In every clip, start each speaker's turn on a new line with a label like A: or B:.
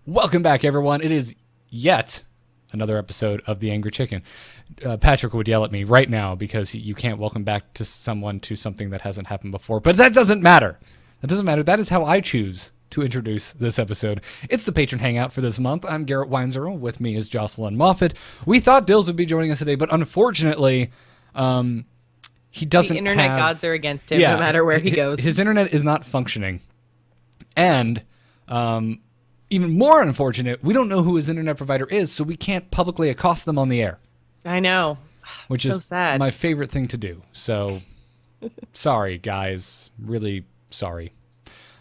A: Welcome back, everyone. It is yet another episode of The Angry Chicken. Patrick would yell at me right now because you can't welcome back to someone to something that hasn't happened before. But that doesn't matter. That doesn't matter. That is how I choose to introduce this episode. It's the Patron Hangout for this month. I'm Garrett Weinzerl. With me is Jocelyn Moffat. We thought Duels would be joining us today, but unfortunately, he doesn't
B: The internet gods are against him no matter where he goes.
A: His internet is not functioning. And even more unfortunate, we don't know who his internet provider is, so we can't publicly accost them on the air.
B: I know.
A: Which
B: so
A: is
B: sad.
A: My favorite thing to do. So, sorry, guys. Really sorry.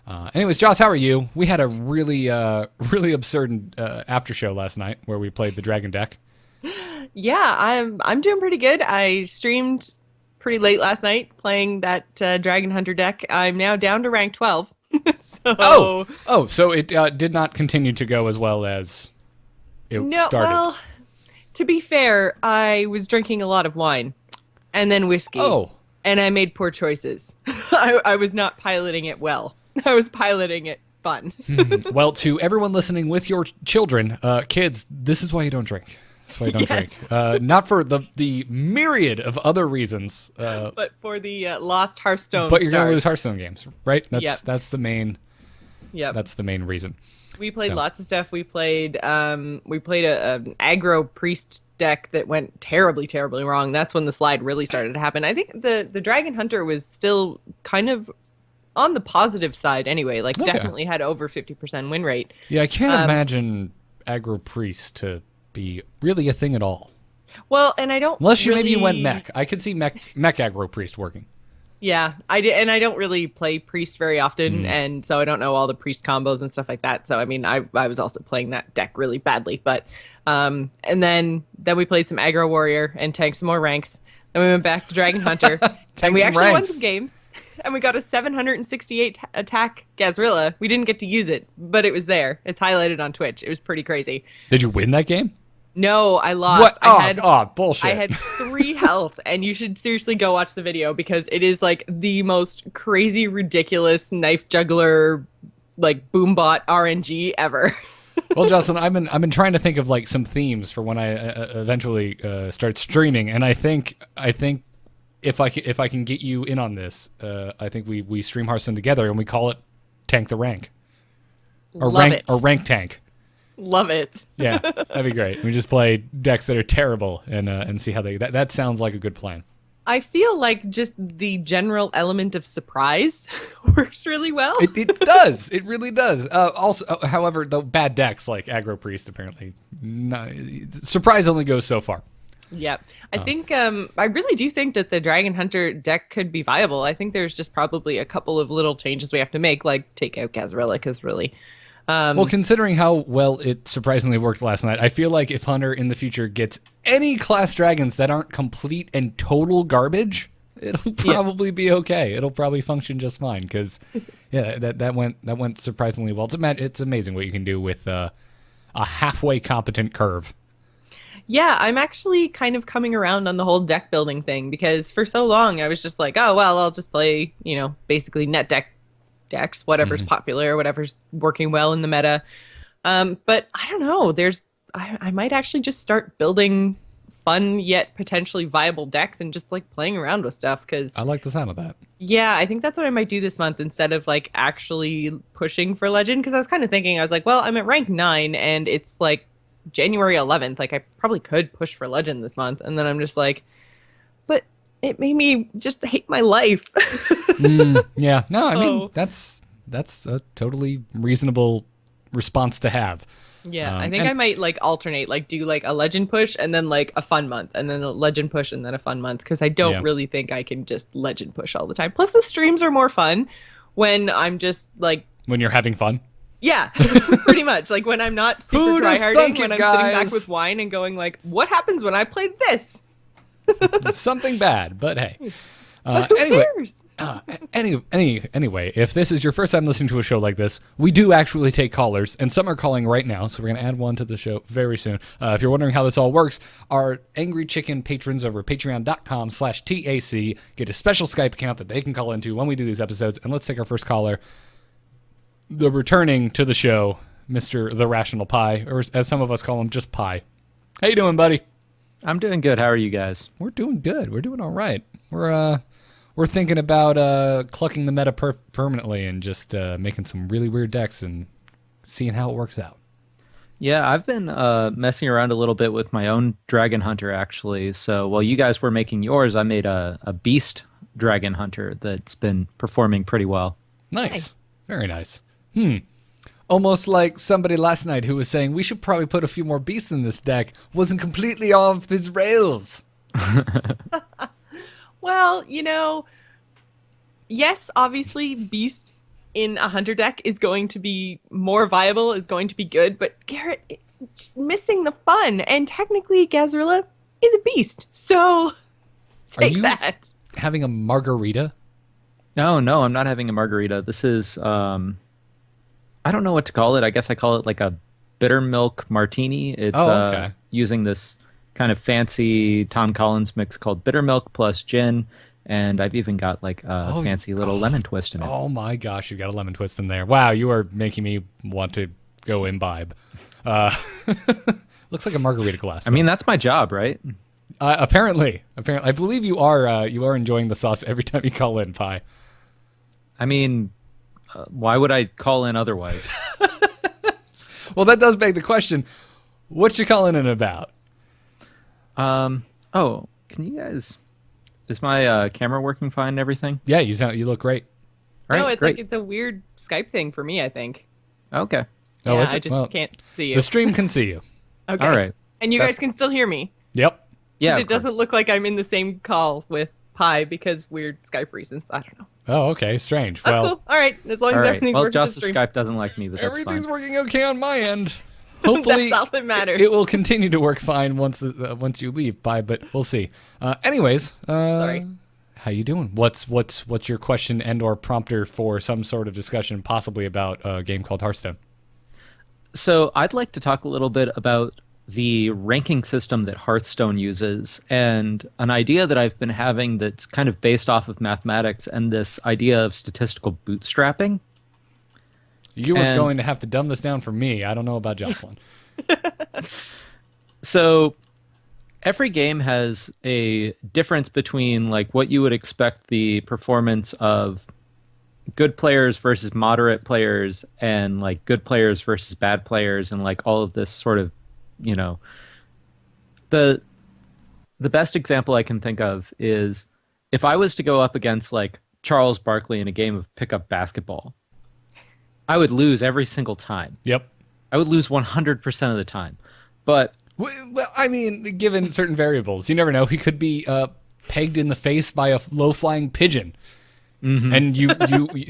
A: Anyways, Joss, how are you? We had a really absurd after show last night where we played the Dragon deck.
B: Yeah, I'm doing pretty good. I streamed pretty late last night playing that Dragon Hunter deck. I'm now down to rank 12. So
A: so it did not continue to go as well as it started.
B: Well, to be fair, I was drinking a lot of wine and then whiskey. And I made poor choices. I was not piloting it well. I was piloting it fun.
A: Well, to everyone listening with your children, kids, this is why you don't drink. That's why you don't drink. Not for the myriad of other reasons.
B: But for the lost Hearthstone
A: But you're going to lose Hearthstone games, right? That's the main
B: That's
A: the main reason.
B: We played lots of stuff. We played an aggro priest deck that went terribly, terribly wrong. That's when the slide really started to happen. I think the Dragon Hunter was still kind of on the positive side anyway. Definitely had over 50% win rate.
A: Yeah, I can't imagine aggro priest to be really a thing at all.
B: Well, and I don't
A: unless maybe you went mech. I could see mech aggro priest working.
B: Yeah, I did, and I don't really play priest very often, and so I don't know all the priest combos and stuff like that. So I mean, I was also playing that deck really badly, but and then we played some aggro warrior and tanked some more ranks. Then we went back to Dragon Hunter, and we actually won some games. And we got a 768 attack Gazrilla. We didn't get to use it, but it was there. It's highlighted on Twitch. It was pretty crazy.
A: Did you win that game?
B: No, I lost.
A: What? Bullshit.
B: I had 3 health, and you should seriously go watch the video because it is like the most crazy, ridiculous knife juggler, like boombot RNG ever.
A: Well, Jocelyn, I've been trying to think of like some themes for when I eventually start streaming, and I think if I can get you in on this, I think we stream Hearthstone together and we call it Tank the Rank, or rank tank.
B: Love it.
A: Yeah, that'd be great. We just play decks that are terrible and see how that sounds like a good plan.
B: I feel like just the general element of surprise works really well.
A: It does. It really does. Also, however, the bad decks like aggro priest apparently, surprise only goes so far.
B: Yep. I think I really do think that the Dragon Hunter deck could be viable. I think there's just probably a couple of little changes we have to make, like take out Gazrilla, because really.
A: Well, considering how well it surprisingly worked last night, I feel like if Hunter in the future gets any class dragons that aren't complete and total garbage, it'll probably be okay. It'll probably function just fine because, that went surprisingly well. It's amazing what you can do with a halfway competent curve.
B: Yeah, I'm actually kind of coming around on the whole deck building thing because for so long I was just like, oh, well, I'll just play, basically net decks, whatever's popular, whatever's working well in the meta. But I don't know. I might actually just start building fun yet potentially viable decks and just like playing around with stuff because
A: I like the sound of that.
B: Yeah, I think that's what I might do this month instead of like actually pushing for Legend because I was kind of thinking, I was like, well, I'm at rank 9 and it's like January 11th. Like I probably could push for Legend this month. And then I'm just like, but it made me just hate my life.
A: Yeah. No, I mean, that's a totally reasonable response to have.
B: Yeah, I think I might like alternate, like do like a Legend push and then like a fun month and then a Legend push and then a fun month because I don't really think I can just Legend push all the time. Plus the streams are more fun when I'm just like...
A: When you're having fun?
B: Yeah, pretty much. Like when I'm not super tryharding, when I'm sitting back with wine and going like, what happens when I play this?
A: Something bad, but hey.
B: But who cares?
A: Anyway, if this is your first time listening to a show like this, we do actually take callers, and some are calling right now, so we're going to add one to the show very soon. If you're wondering how this all works, our Angry Chicken patrons over at patreon.com/TAC get a special Skype account that they can call into when we do these episodes, and let's take our first caller. The returning to the show Mr. The Rational Pi, or as some of us call him, just Pi. How you doing, buddy?
C: I'm doing good. How are you guys?
A: We're doing good. We're doing all right. We're thinking about clucking the meta permanently and just making some really weird decks and seeing how it works out.
C: Yeah, I've been messing around a little bit with my own Dragon Hunter, actually. So while you guys were making yours, I made a Beast Dragon Hunter that's been performing pretty well.
A: Nice. Very nice. Almost like somebody last night who was saying we should probably put a few more beasts in this deck wasn't completely off his rails.
B: Well, yes, obviously Beast in a Hunter deck is going to be more viable, is going to be good, but Garrett, it's just missing the fun. And technically, Gazrilla is a beast, so take that.
A: Having a margarita?
C: No, I'm not having a margarita. This is, I don't know what to call it. I guess I call it like a bitter milk martini. It's
A: okay.
C: Using this kind of fancy Tom Collins mix called bitter milk plus gin. And I've even got like a fancy little lemon twist in it.
A: Oh my gosh, you got a lemon twist in there. Wow, you are making me want to go imbibe. Looks like a margarita glass.
C: I mean, that's my job, right?
A: Apparently. I believe you are enjoying the sauce every time you call in, Pi.
C: I mean, why would I call in otherwise?
A: Well, that does beg the question, what you calling in about?
C: Oh, can you guys... Is my camera working fine and everything?
A: Yeah, you look great.
C: All right,
B: No, it's
C: great.
B: like it's a weird Skype thing for me, I think.
C: Okay.
A: Oh,
B: Yeah,
A: is it?
B: I just can't see you.
A: The stream can see you.
B: Okay.
C: All right.
B: And you guys can still hear me.
A: Yep.
C: Yeah.
B: Because
C: of
B: it doesn't
C: course.
B: look like I'm in the same call with Pi because weird Skype reasons. I don't know.
A: Oh, okay. Strange.
B: That's
A: well,
B: cool. All right. As long
C: All
B: as
C: right.
B: everything's
C: Well,
B: working
C: just
B: the
C: the
B: stream.
C: Skype doesn't like me, but that's
A: everything's
C: fine.
A: working okay on my end. Hopefully,
B: That's all that matters.
A: it will continue to work fine once you leave. Bye, but we'll see. Anyways,
B: Sorry.
A: how you doing? What's your question and/or prompter for some sort of discussion, possibly about a game called Hearthstone?
C: So I'd like to talk a little bit about the ranking system that Hearthstone uses, and an idea that I've been having that's kind of based off of mathematics and this idea of statistical bootstrapping.
A: You are going to have to dumb this down for me. I don't know about Jocelyn.
C: So every game has a difference between like what you would expect the performance of good players versus moderate players and like good players versus bad players and like all of this sort of, the best example I can think of is if I was to go up against like Charles Barkley in a game of pickup basketball, I would lose every single time.
A: Yep.
C: I would lose 100% of the time. But
A: Well, I mean, given certain variables, you never know. He could be pegged in the face by a low-flying pigeon, and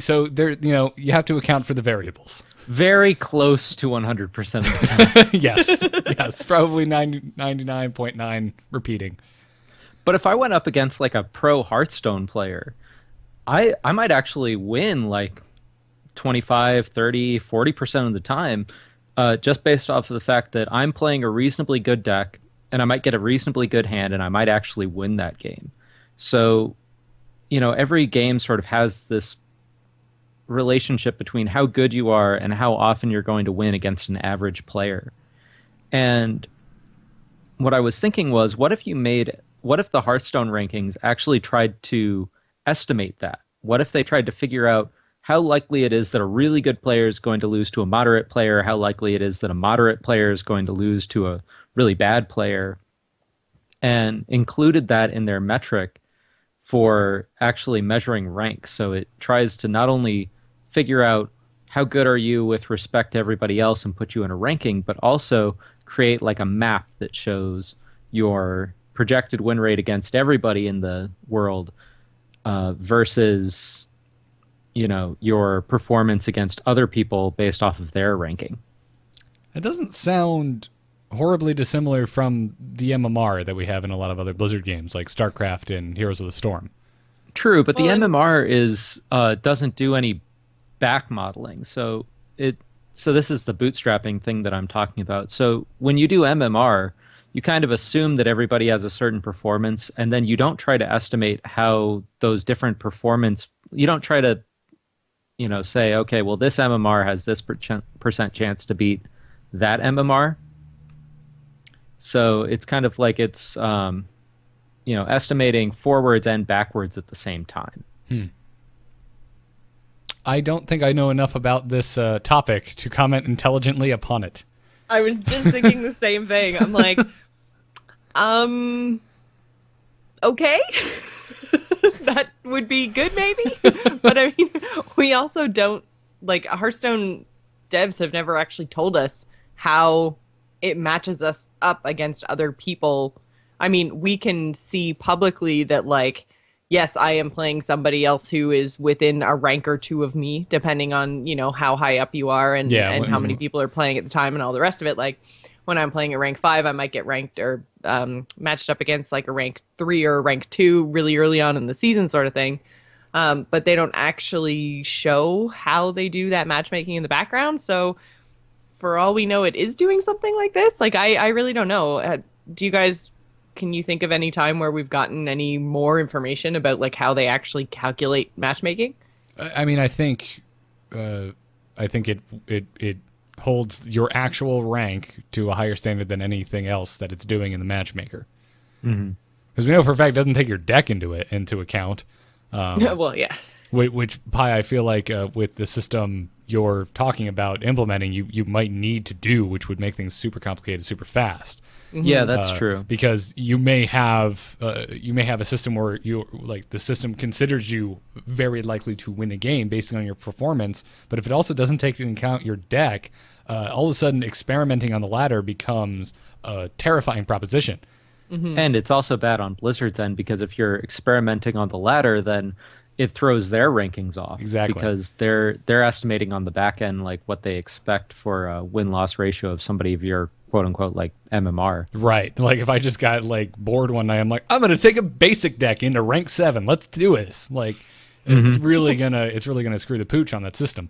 A: so there, you have to account for the variables.
C: very close to 100% of the time.
A: yes, probably 99.9 repeating.
C: But if I went up against like a pro Hearthstone player, I might actually win like 25, 30, 40% of the time, just based off of the fact that I'm playing a reasonably good deck and I might get a reasonably good hand and I might actually win that game. So, every game sort of has this relationship between how good you are and how often you're going to win against an average player. And what I was thinking was, what if the Hearthstone rankings actually tried to estimate that? What if they tried to figure out how likely it is that a really good player is going to lose to a moderate player, how likely it is that a moderate player is going to lose to a really bad player, and included that in their metric for actually measuring rank. So it tries to not only figure out how good are you with respect to everybody else and put you in a ranking, but also create like a map that shows your projected win rate against everybody in the world versus your performance against other people based off of their ranking.
A: It doesn't sound horribly dissimilar from the MMR that we have in a lot of other Blizzard games, like StarCraft and Heroes of the Storm.
C: True, but
B: Well,
C: the MMR is doesn't do any back modeling. So this is the bootstrapping thing that I'm talking about. So when you do MMR, you kind of assume that everybody has a certain performance, and then you don't try to estimate how those different performance. You don't try to say, okay, well, this MMR has this percent chance to beat that MMR. So it's kind of like it's estimating forwards and backwards at the same time.
A: I don't think I know enough about this topic to comment intelligently upon it.
B: I was just thinking the same thing. I'm like, okay. That would be good maybe. But I mean, we also don't, like, Hearthstone devs have never actually told us how it matches us up against other people. I mean, we can see publicly that, like, yes, I am playing somebody else who is within a rank or two of me, depending on, how high up you are and how many people are playing at the time and all the rest of it. Like, when I'm playing at rank 5, I might get ranked or matched up against like a rank 3 or a rank 2 really early on in the season sort of thing. But they don't actually show how they do that matchmaking in the background. So for all we know, it is doing something like this. Like, I really don't know. Can you think of any time where we've gotten any more information about like how they actually calculate matchmaking?
A: I mean, I think it holds your actual rank to a higher standard than anything else that it's doing in the matchmaker. Because we know for a fact it doesn't take your deck into account.
B: Well, yeah.
A: Which Pi, I feel like with the system you're talking about implementing, you might need to do, which would make things super complicated, super fast.
C: Yeah, that's true.
A: Because you may have a system where the system considers you very likely to win a game based on your performance, but if it also doesn't take into account your deck, all of a sudden experimenting on the ladder becomes a terrifying proposition.
C: And it's also bad on Blizzard's end, because if you're experimenting on the ladder, then it throws their rankings off.
A: Exactly.
C: Because they're estimating on the back end like what they expect for a win-loss ratio of somebody of your quote-unquote like MMR.
A: Right. Like if I just got like bored one night, I'm like, I'm gonna take a basic deck into rank 7. Let's do this. Like it's really gonna screw the pooch on that system.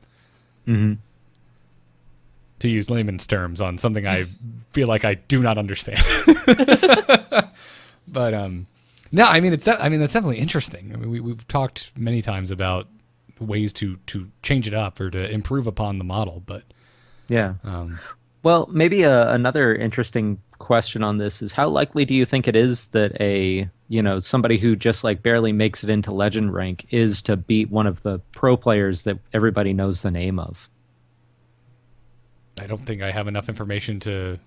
A: To use layman's terms on something I feel like I do not understand. But no, I mean that's definitely interesting. I mean we've talked many times about ways to change it up or to improve upon the model, but
C: yeah. Well, maybe another interesting question on this is, how likely do you think it is that somebody who just like barely makes it into legend rank is to beat one of the pro players that everybody knows the name of?
A: I don't think I have enough information to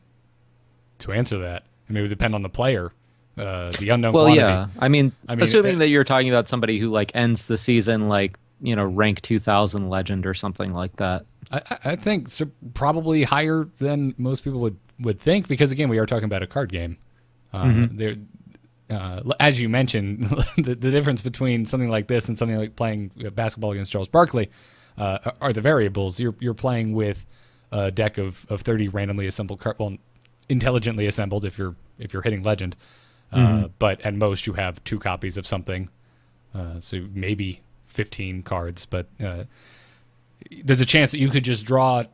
A: answer that. I mean, it would depend on the player, the unknown quantity.
C: Yeah. I mean, assuming that you're talking about somebody who like ends the season like, rank 2000 legend or something like that.
A: I think probably higher than most people would think, because again, we are talking about a card game. As you mentioned, the difference between something like this and something like playing basketball against Charles Barkley are the variables. You're playing with a deck of 30 randomly assembled cards, well, intelligently assembled if you're hitting legend, but at most you have 2 copies of something, so maybe 15 cards, but there's a chance that you could just draw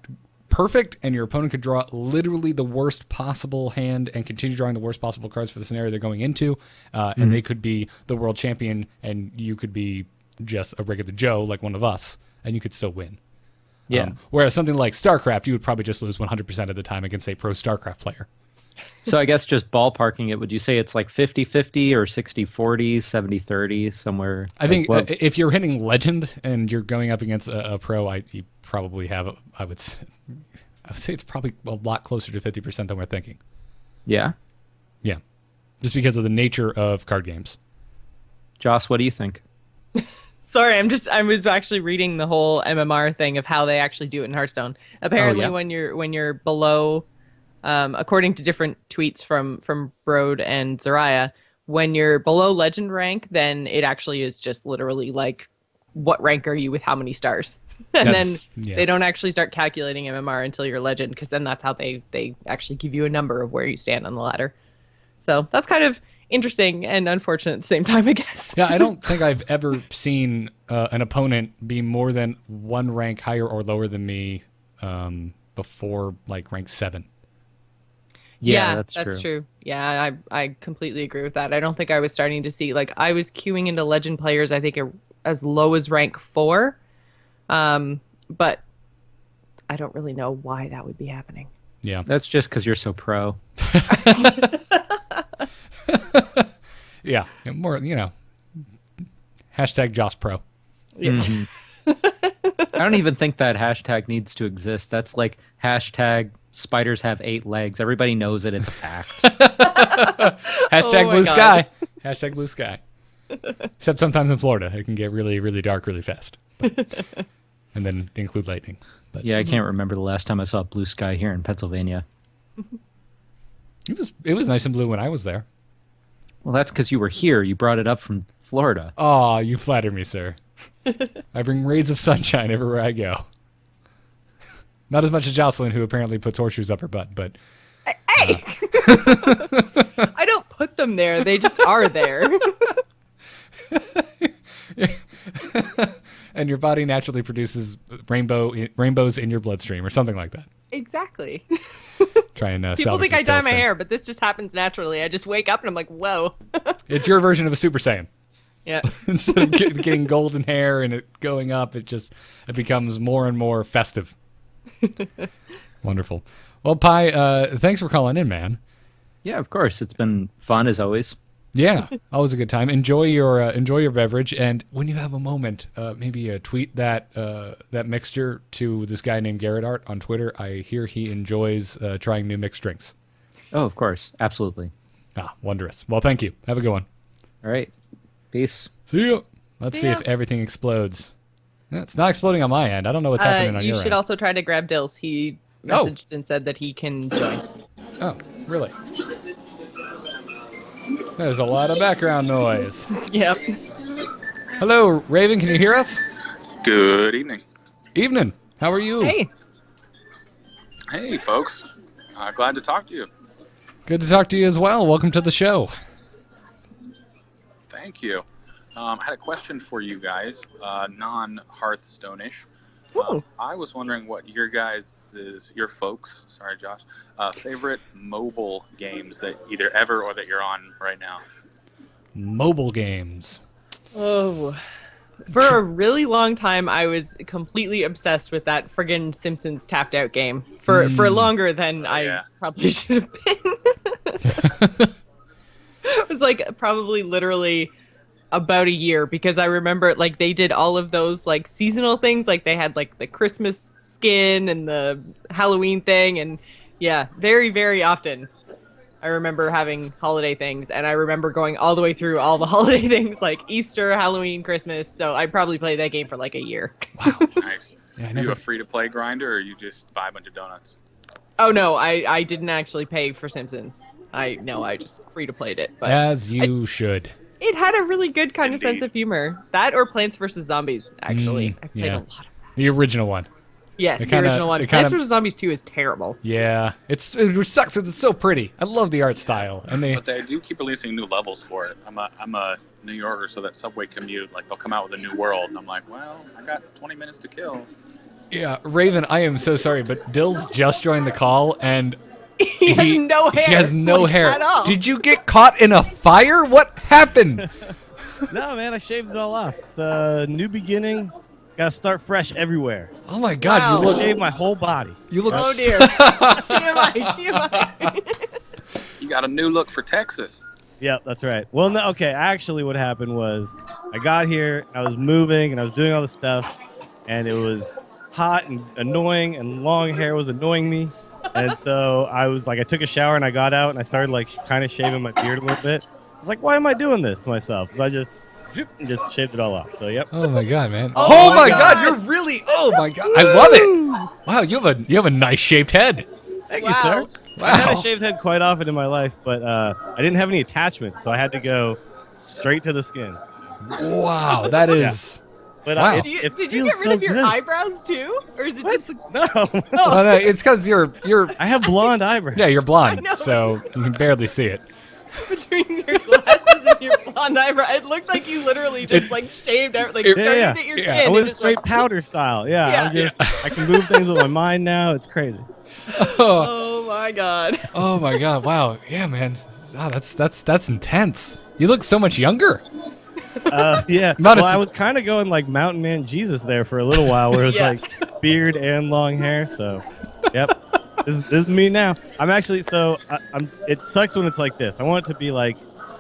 A: perfect and your opponent could draw literally the worst possible hand and continue drawing the worst possible cards for the scenario they're going into, and they could be the world champion and you could be just a regular Joe like one of us, and you could still win.
C: Yeah.
A: Whereas something like StarCraft, you would probably just lose 100% of the time against a pro StarCraft player.
C: So I guess just ballparking it, would you say it's like 50-50 or 60-40, 70-30, somewhere?
A: I think if you're hitting legend and you're going up against a pro, you probably have, I would say it's probably a lot closer to 50% than we're thinking.
C: Yeah?
A: Yeah. Just because of the nature of card games.
C: Joss, what do you think?
B: Sorry, I was actually reading the whole MMR thing of how they actually do it in Hearthstone. Apparently, when you're below, according to different tweets from Broad and Zariah, when you're below legend rank, then it actually is just literally like, what rank are you with how many stars? And they don't actually start calculating MMR until you're legend, because then that's how they actually give you a number of where you stand on the ladder. So that's kind of interesting and unfortunate at the same time, I guess.
A: Yeah, I don't think I've ever seen an opponent be more than 1 rank higher or lower than me before like rank 7.
C: Yeah, that's
B: true. Yeah, I completely agree with that. I don't think I was starting to see, like, I was queuing into legend players, I think as low as rank 4. But I don't really know why that would be happening.
A: Yeah.
C: That's just because you're so pro.
A: Yeah. More, hashtag Joss Pro.
B: Yeah.
C: Mhm. I don't even think that hashtag needs to exist. That's like hashtag spiders have 8 legs. Everybody knows it. It's a fact.
A: Hashtag
B: Oh my
A: blue
B: God.
A: sky. Hashtag blue sky. Except sometimes in Florida, it can get really, really dark really fast. And then include lightning. But
C: Yeah, I can't remember the last time I saw blue sky here in Pennsylvania.
A: it was nice and blue when I was there.
C: Well, that's because you were here. You brought it up from Florida.
A: Aw, you flatter me, sir. I bring rays of sunshine everywhere I go. Not as much as Jocelyn, who apparently puts horseshoes up her butt, but
B: Hey! I don't put them there. They just are there.
A: and your body naturally produces rainbows in your bloodstream or something like that.
B: Exactly.
A: Try and
B: People
A: salvage
B: think I
A: this
B: dye my
A: tailspin.
B: hair, but this just happens naturally. I just wake up and I'm like, whoa.
A: It's your version of a Super Saiyan.
B: Yeah.
A: Instead of getting golden hair and it going up, it becomes more and more festive. Wonderful. Well, Pi, thanks for calling in, man.
C: Yeah, of course. It's been fun as always.
A: Yeah, always a good time. Enjoy your beverage, and when you have a moment, maybe tweet that mixture to this guy named Garrett Art on Twitter. I hear he enjoys trying new mixed drinks.
C: Oh, of course. Absolutely.
A: Ah, wondrous. Well, thank you. Have a good one.
C: All right. Peace.
A: See ya. Let's see
B: ya.
A: if everything explodes. It's not exploding on my end. I don't know what's happening on
B: You
A: your
B: should
A: end.
B: also try to grab Dills. He
A: Oh.
B: messaged and said that he can join.
A: Oh, really? There's a lot of background noise.
B: Yep.
A: Hello, Raven. Can you hear us?
D: Good evening.
A: Evening. How are you?
B: Hey.
D: Hey, folks. Glad to talk to you.
A: Good to talk to you as well. Welcome to the show.
D: Thank you. I had a question for you guys, non-Hearthstone-ish.
B: Ooh.
D: I was wondering what your folks, sorry, Josh, favorite mobile games that either ever or that you're on right now.
A: Mobile games.
B: Oh. For a really long time, I was completely obsessed with that friggin' Simpsons tapped out game. For longer than I
D: yeah.
B: probably should have been. It was like probably literally about a year, because I remember like they did all of those like seasonal things. Like they had like the Christmas skin and the Halloween thing. And yeah, very, very often I remember having holiday things, and I remember going all the way through all the holiday things like Easter, Halloween, Christmas. So I probably played that game for like a year.
A: Wow.
D: Nice.
A: Yeah, I
D: Are
A: never-
D: you a free-to-play grinder, or you just buy a bunch of donuts?
B: Oh no, I didn't actually pay for Simpsons. I just free to played it. But
A: As you should.
B: it had a really good kind of sense
D: Indeed.
B: of humor. That or Plants vs. Zombies, actually. I played
A: yeah.
B: a lot of that.
A: The original one.
B: Yes,
A: It
B: the
A: kinda-
B: original one.
A: it kinda-
B: Plants vs. Zombies 2 is terrible.
A: Yeah. It sucks because it's so pretty. I love the art style. And they
D: But they do keep releasing new levels for it. I'm a New Yorker, so that subway commute, like they'll come out with a new world, and I'm like, well, I got 20 minutes to kill.
A: Yeah, Raven, I am so sorry, but Dill's just joined the call and
B: He has no hair.
A: He has no
B: like,
A: hair.
B: at all.
A: Did you get caught in a fire? What happened?
E: No, man, I shaved it all off. It's a new beginning. Gotta start fresh everywhere.
A: Oh my God,
B: Wow.
A: you look.
E: Shaved my whole body.
A: You look.
B: Oh
A: so-
B: dear. TMI, TMI.
D: You got a new look for Texas.
E: Yep, that's right. Well, no, okay. Actually, what happened was I got here, I was moving, and I was doing all this stuff, and it was hot and annoying, and long hair was annoying me. And so I was like, I took a shower and I got out and I started like kind of shaving my beard a little bit. I was like, why am I doing this to myself? So I just shaved it all off. So yep.
A: Oh my God, man.
B: Oh
A: Oh,
B: my
A: my God.
B: God.
A: you're really. Oh my God, I love it. Wow, you have a nice shaped head.
E: Thank
B: Wow.
E: you, sir.
A: Wow.
E: I had a shaved head quite often in my life, but I didn't have any attachments, so I had to go straight to the skin.
A: Wow, that is.
E: But
A: Wow.
E: it,
B: Did you,
E: it
B: did you
E: feels
B: get rid
E: so
B: of your
E: good.
B: eyebrows too? Or is it
E: What?
B: just
E: No,
A: Oh, no, it's because you're.
E: I have blonde eyebrows.
A: Yeah, you're
B: I
A: blonde,
B: know.
A: so you can barely see it.
B: between your glasses and your blonde eyebrow? It looked like you literally just like shaved out, like
A: It-
B: started
E: Yeah,
B: at your
A: yeah.
B: chin.
E: I
B: and
E: went
B: just,
E: straight
B: like,
E: powder style. Yeah,
B: Yeah.
E: I'm just I can move things with my mind now. It's crazy.
B: Oh my god.
A: Oh my God! Wow. Yeah, man. Wow, that's intense. You look so much younger.
E: Yeah.
A: Not
E: Well,
A: a-
E: I was kind of going like Mountain Man Jesus there for a little while, where it was
B: Yeah.
E: like beard and long hair. So, yep. This is me now. I'm actually I'm. It sucks when it's like this. I want it to be like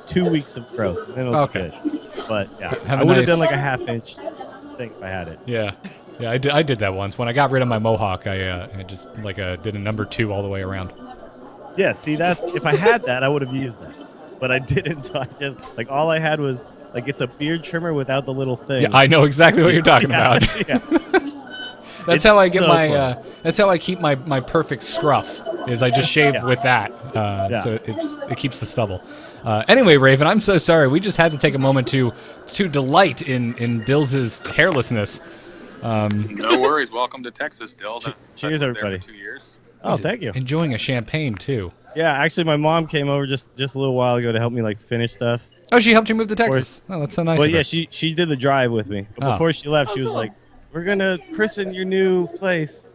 E: 2 weeks of growth, and then it'll
A: Okay.
E: be good. But yeah,
A: Have
E: I
A: a
E: would have
A: nice-
E: done like a half-inch thing if I had it.
A: Yeah. Yeah, I did that once. When I got rid of my mohawk, I just did a number 2 all the way around.
E: Yeah. See, that's if I had that, I would have used that, but I didn't. So I just all I had was like it's a beard trimmer without the little thing.
A: Yeah, I know exactly what you're talking
E: Yeah,
A: about.
E: yeah.
A: That's
E: It's
A: how I get
E: so
A: my.
E: close.
A: That's how I keep my perfect scruff. Is I just shave
E: Yeah.
A: with that,
E: Yeah.
A: so it keeps the stubble. Anyway, Raven, I'm so sorry. We just had to take a moment to delight in Dills's hairlessness.
D: No worries. Welcome to Texas, Dills.
E: Cheers,
D: I've lived there
E: everybody.
D: for 2 years.
E: Oh, thank you.
A: Enjoying a champagne too.
E: Yeah, actually, my mom came over just a little while ago to help me like finish stuff.
A: Oh, she helped you move to Texas. Oh, that's so nice.
E: Well,
A: of her.
E: yeah, she did the drive with me. But
A: Oh.
E: before she left, she was
B: cool.
E: like, "We're gonna christen your new place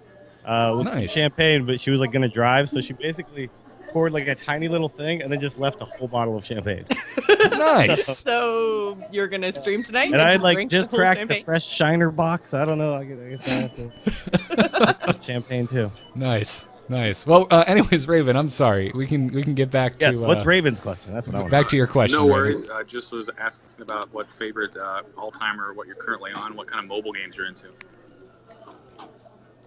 E: with some
A: Nice.
E: champagne," but she was like gonna drive, so she basically poured like a tiny little thing and then just left a whole bottle of champagne.
A: Nice.
B: So you're gonna stream tonight?
E: And I like
B: drink
E: just
B: the whole
E: cracked
B: champagne?
E: the fresh Shiner box. I don't know. I guess I have to champagne too.
A: Nice. Nice. Well, anyways, Raven, I'm sorry. We can get back
E: Yes.
A: to
E: What's Raven's question? That's what I want.
A: back to your question.
D: No
A: Raven.
D: worries. I just was asking about what favorite all-timer, what you're currently on, what kind of mobile games you're into.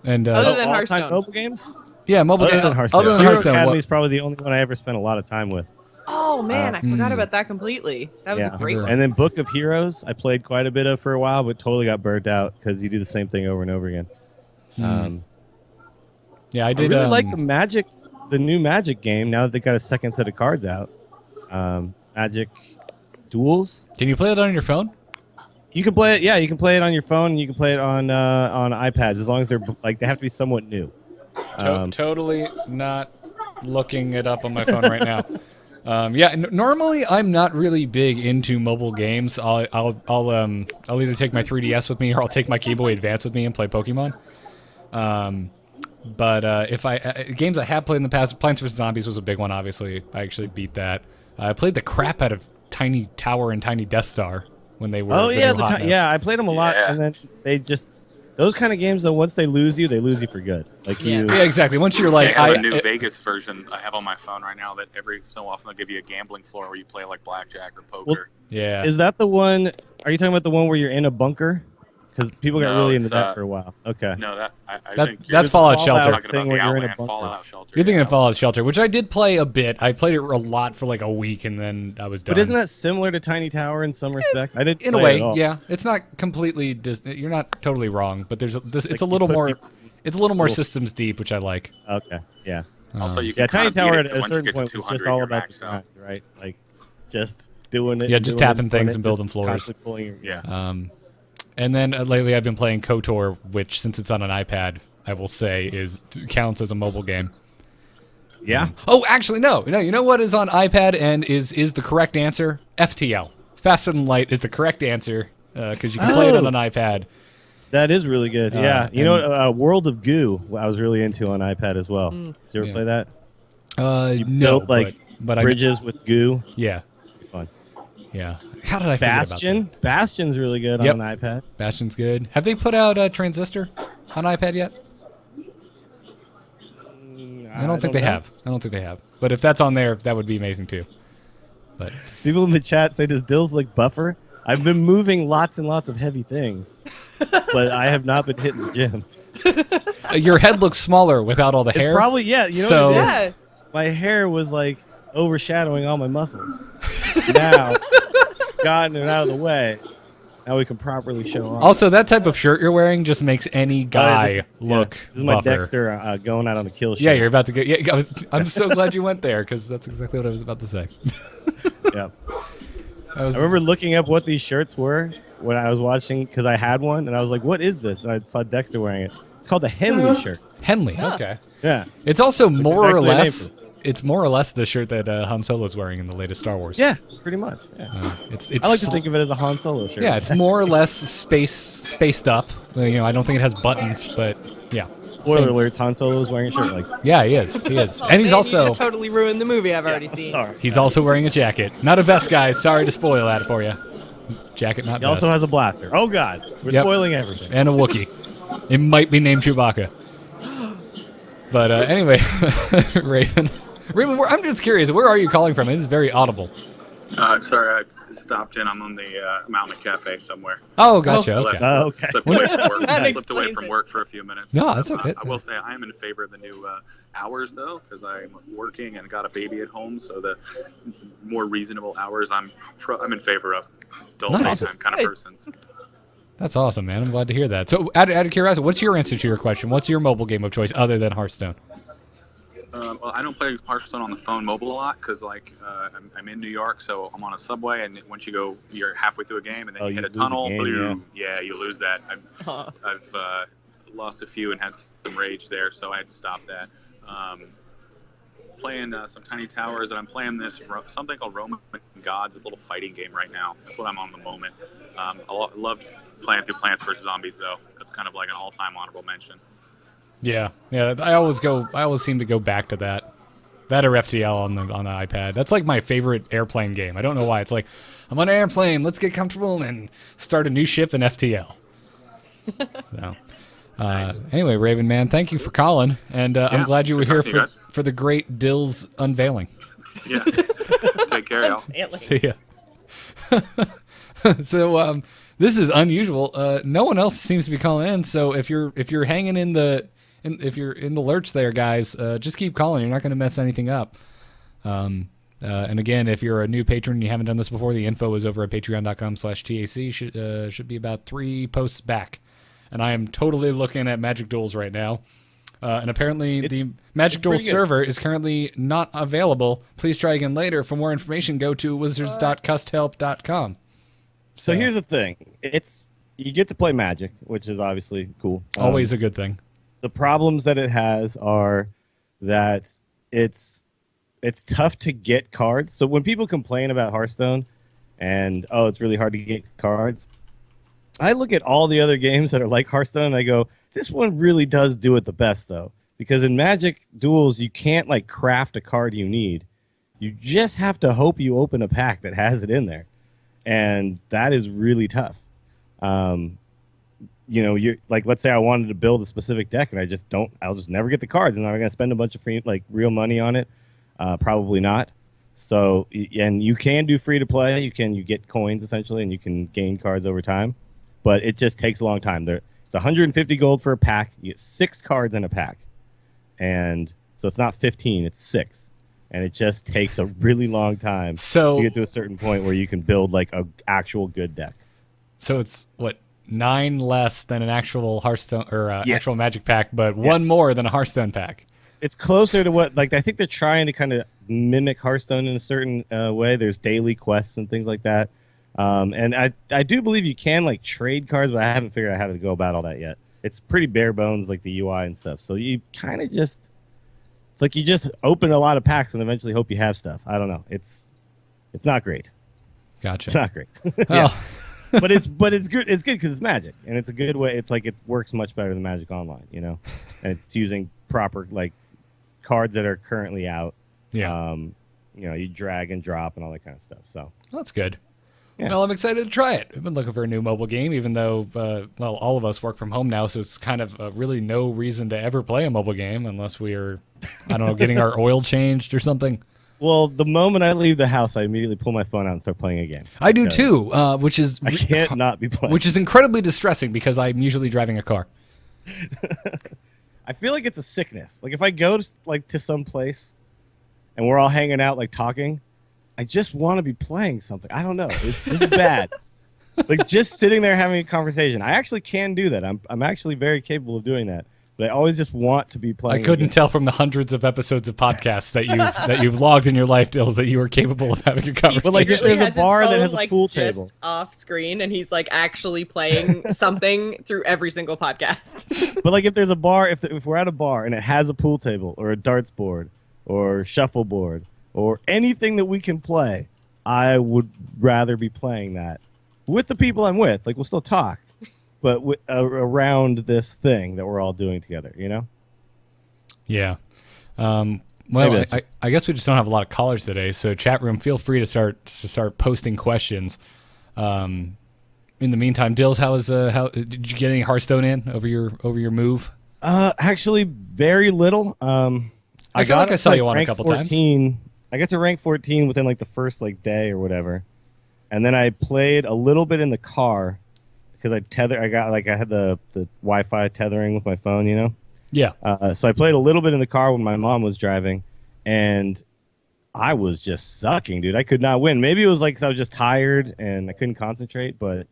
A: And
B: Other than
E: all-time
B: Hearthstone.
E: mobile games.
A: yeah, mobile
E: Other
A: game.
E: than Hearthstone.
A: Other than
E: Hero
A: Hearthstone,
E: Academy
A: what-
E: is probably the only one I ever spent a lot of time with.
B: Oh man, I forgot
A: mm.
B: about that completely. That was
E: Yeah.
B: a great
A: Sure.
B: one.
E: And then Book of Heroes, I played quite a bit of for a while, but totally got burnt out because you do the same thing over and over again.
A: yeah, I
E: I
A: did.
E: really like the new Magic game. Now that they got a second set of cards out, Magic Duels.
A: Can you play it on your phone?
E: You can play it. Yeah, you can play it on your phone. And you can play it on iPads as long as they're like they have to be somewhat new.
A: Totally not looking it up on my phone right now. Normally I'm not really big into mobile games. I'll either take my 3DS with me or I'll take my Game Boy Advance with me and play Pokemon. But if games I have played in the past, Plants vs Zombies was a big one. Obviously, I actually beat that. I played the crap out of Tiny Tower and Tiny Death Star when they were.
E: Oh
A: the
E: yeah,
A: new hotness.
E: yeah. I played them a lot,
D: Yeah.
E: and then they just those kind of games though. Once they lose you for good. Like
B: Yeah.
E: you.
A: Yeah, exactly. Once you're
D: They
A: like,
D: have a new Vegas version I have on my phone right now that every so often they'll give you a gambling floor where you play like blackjack or poker.
A: yeah.
E: Is that the one? Are you talking about the one where you're in a bunker? Because people got
D: No,
E: really into
D: it's,
E: that for a while. Okay.
D: No, I
A: That-
D: think
A: that's
D: you're
A: Fallout
E: Fallout
A: Shelter.
D: talking
E: thing
D: about
E: where
D: the
E: you're in a
D: Outland
E: bunker.
D: Fallout Shelter.
A: You're thinking
D: yeah.
A: of Fallout Shelter, which I did play a bit. I played it a lot for like a week, and then I was done.
E: But isn't that similar to Tiny Tower in some respects? I didn't.
A: in a
E: play it
A: way,
E: at all.
A: yeah. It's not completely Disney. You're not totally wrong, but there's it's
E: Like,
A: a
E: you
A: little
E: put
A: more.
E: people-
A: It's a little more
E: little-
A: systems deep, which I like.
E: Okay. Yeah.
D: Also, you can
E: Yeah. Tiny
D: kind of
E: Tower
D: beat
E: at
D: it
E: a
D: once you
E: certain
D: get to
E: point was
D: 200,
E: just all
D: you're
E: about the
D: maxed out.
E: grind, right? Like just doing it.
A: Yeah,
E: and
A: just
E: doing it,
A: tapping
E: doing
A: things
E: it,
A: and
E: just
A: building floors.
E: constantly pulling your-
D: Yeah.
A: And then lately, I've been playing KOTOR, which since it's on an iPad, I will say counts as a mobile game.
E: Yeah.
A: Oh, actually, no. You know what is on iPad and is the correct answer? FTL. Fast and Light is the correct answer because you can play it on an iPad.
E: That is really good. Yeah. You
A: and-
E: know, World of Goo, I was really into on iPad as well. Did you ever
A: Yeah.
E: play that?
A: No,
E: built, like,
A: but I
E: Bridges with goo.
A: yeah,
E: It's pretty fun.
A: yeah. How did I forget about
E: Bastion. Bastion's really good
A: Yep.
E: on an iPad.
A: that? Bastion's good. Have they put out Transistor on iPad yet? I don't think they
E: know.
A: have. I don't think they have. But if that's on there, that would be amazing too. But
E: People in the chat say, "Does Dills look buffer?" I've been moving lots and lots of heavy things, but I have not been hitting the gym.
A: your head looks smaller without all the
E: It's
A: hair.
E: probably You know
A: So-
E: what it is?
B: Yeah.
E: My hair was like overshadowing all my muscles. Now, gotten it out of the way. Now we can properly show off.
A: Also, that type of shirt you're wearing just makes any guy
E: This-
A: look
E: This is my
A: buffer.
E: Dexter going out on the kill show.
A: Yeah, you're about to get. Yeah, I'm so glad you went there because that's exactly what I was about to say.
E: Yeah.
A: I was,
E: I remember looking up what these shirts were when I was watching because I had one and I was like, "What is this?" And I saw Dexter wearing it. It's called the Henley shirt.
A: Henley. Okay.
E: Yeah.
A: It's also more or
E: actually a name
A: less.
E: for this.
A: It's more or less the shirt that Han Solo's wearing in the latest Star Wars.
E: Yeah, pretty much. Yeah.
A: It's.
E: I like to think of it as a Han Solo shirt.
A: Yeah, it's more or less spaced up. I don't think it has buttons, but yeah.
E: Spoiler
A: Same.
E: alerts: Han Solo is wearing a shirt like.
A: Yeah, he is. He is, and he's
B: Man,
A: also
B: you just totally ruined the movie I've already
E: I'm
B: seen.
E: sorry.
A: he's also wearing a jacket, not a vest, guys. Sorry to spoil that for you. Jacket not
E: He also
A: best.
E: has a blaster. Oh God, we're
A: Yep.
E: spoiling everything.
A: And a Wookiee. It might be named Chewbacca. But anyway, Raven. Raven, I'm just curious. Where are you calling from? It is very audible.
D: Sorry, I stopped in. I'm on the Mountain Cafe somewhere.
A: Oh, gotcha.
D: I
A: okay.
D: Slipped away from work.
B: That
D: Slipped away
B: explains
D: from
B: it.
D: work for a few minutes.
A: No, that's okay.
D: I will say I am in favor of the new hours, though, because I'm working and got a baby at home. So the more reasonable hours, I'm in favor of. Adult
A: Nice.
D: daytime kind of persons.
A: That's awesome, man. I'm glad to hear that. So, out of curiosity, what's your answer to your question? What's your mobile game of choice other than Hearthstone?
D: Well, I don't play Hearthstone on the phone mobile a lot because, I'm in New York, so I'm on a subway, and once you're halfway through a game, and then you hit a
E: lose a
D: tunnel,
E: game,
D: you lose that. I've lost a few and had some rage there, so I had to stop that. Playing some Tiny Towers, and I'm playing something called Roman Gods. It's a little fighting game right now. That's what I'm on the moment. I love playing through Plants vs. Zombies, though. That's kind of like an all-time honorable mention.
A: Yeah. I always seem to go back to that. That or FTL on the iPad. That's like my favorite airplane game. I don't know why. It's like I'm on an airplane. Let's get comfortable and start a new ship in FTL. So.
D: Nice.
A: Anyway, Raven, man, thank you for calling, and I'm glad you were
D: good
A: here
D: talking to you
A: for the great Duels unveiling.
D: Yeah. Take care, y'all.
A: See ya. So this is unusual. No one else seems to be calling in. So if you're hanging if you're in the lurch there, guys, just keep calling. You're not going to mess anything up. And again, if you're a new patron and you haven't done this before, the info is over at patreon.com/TAC. Should be about 3 posts back. And I am totally looking at Magic Duels right now. And apparently the Magic Duels server is currently not available. Please try again later. For more information, go to wizards.custhelp.com.
E: So here's the thing. You get to play Magic, which is obviously cool.
A: Always a good thing.
E: The problems that it has are that it's tough to get cards. So when people complain about Hearthstone and, it's really hard to get cards, I look at all the other games that are like Hearthstone and I go, this one really does do it the best, though. Because in Magic Duels, you can't craft a card you need. You just have to hope you open a pack that has it in there. And that is really tough. You're let's say I wanted to build a specific deck and I'll just never get the cards, and I'm going to spend a bunch of free, real money on it. Probably not. So, and you can do free to play. You get coins essentially, and you can gain cards over time. But it just takes a long time. It's 150 gold for a pack. You get 6 cards in a pack. And so it's not 15, it's 6. And it just takes a really long time to get to a certain point where you can build a actual good deck.
A: So it's 9 less than an actual Hearthstone or actual Magic pack, but 1 more than a Hearthstone pack.
E: It's closer to what I think they're trying to kind of mimic Hearthstone in a certain way. There's daily quests and things like that. And I do believe you can trade cards, but I haven't figured out how to go about all that yet. It's pretty bare bones, the UI and stuff. So you kind of it's you just open a lot of packs and eventually hope you have stuff. I don't know. It's not great.
A: Gotcha.
E: It's not great.
A: Oh.
E: but it's good. It's good because it's Magic, and it's a good way. It's it works much better than Magic Online, and it's using proper cards that are currently out.
A: Yeah.
E: You drag and drop and all that kind of stuff. So
A: that's good.
E: Yeah.
A: Well, I'm excited to try it. I've been looking for a new mobile game, even though, all of us work from home now, so it's kind of really no reason to ever play a mobile game unless we are, getting our oil changed or something.
E: Well, the moment I leave the house, I immediately pull my phone out and start playing a game.
A: I do too, which is...
E: I can't not be playing.
A: Which is incredibly distressing because I'm usually driving a car.
E: I feel like it's a sickness. If I go to some place and we're all hanging out talking, I just want to be playing something. I don't know. This is bad. Just sitting there having a conversation. I actually can do that. I'm actually very capable of doing that. But I always just want to be playing.
A: I couldn't tell from the hundreds of episodes of podcasts that you've logged in your life, Dills, that you are capable of having a conversation.
E: But if there's a bar that has a pool table
B: just off screen, and he's actually playing something through every single podcast.
E: But if there's a bar, if we're at a bar and it has a pool table or a darts board or shuffleboard or anything that we can play, I would rather be playing that with the people I'm with. We'll still talk, but around this thing that we're all doing together,
A: Yeah. Well, I guess we just don't have a lot of callers today, so chat room, feel free to start posting questions. in the meantime, Dills, how did you get any Hearthstone in over your move?
E: Actually, very little.
A: I feel like I saw you on a couple
E: 14. I got to rank 14 within like the first like day or whatever, and then I played a little bit in the car because I had the Wi-Fi tethering with my phone, you know.
A: Yeah.
E: So I played a little bit in the car when my mom was driving, and I was just sucking, dude. I could not win. Maybe it was like 'cause I was just tired and I couldn't concentrate, but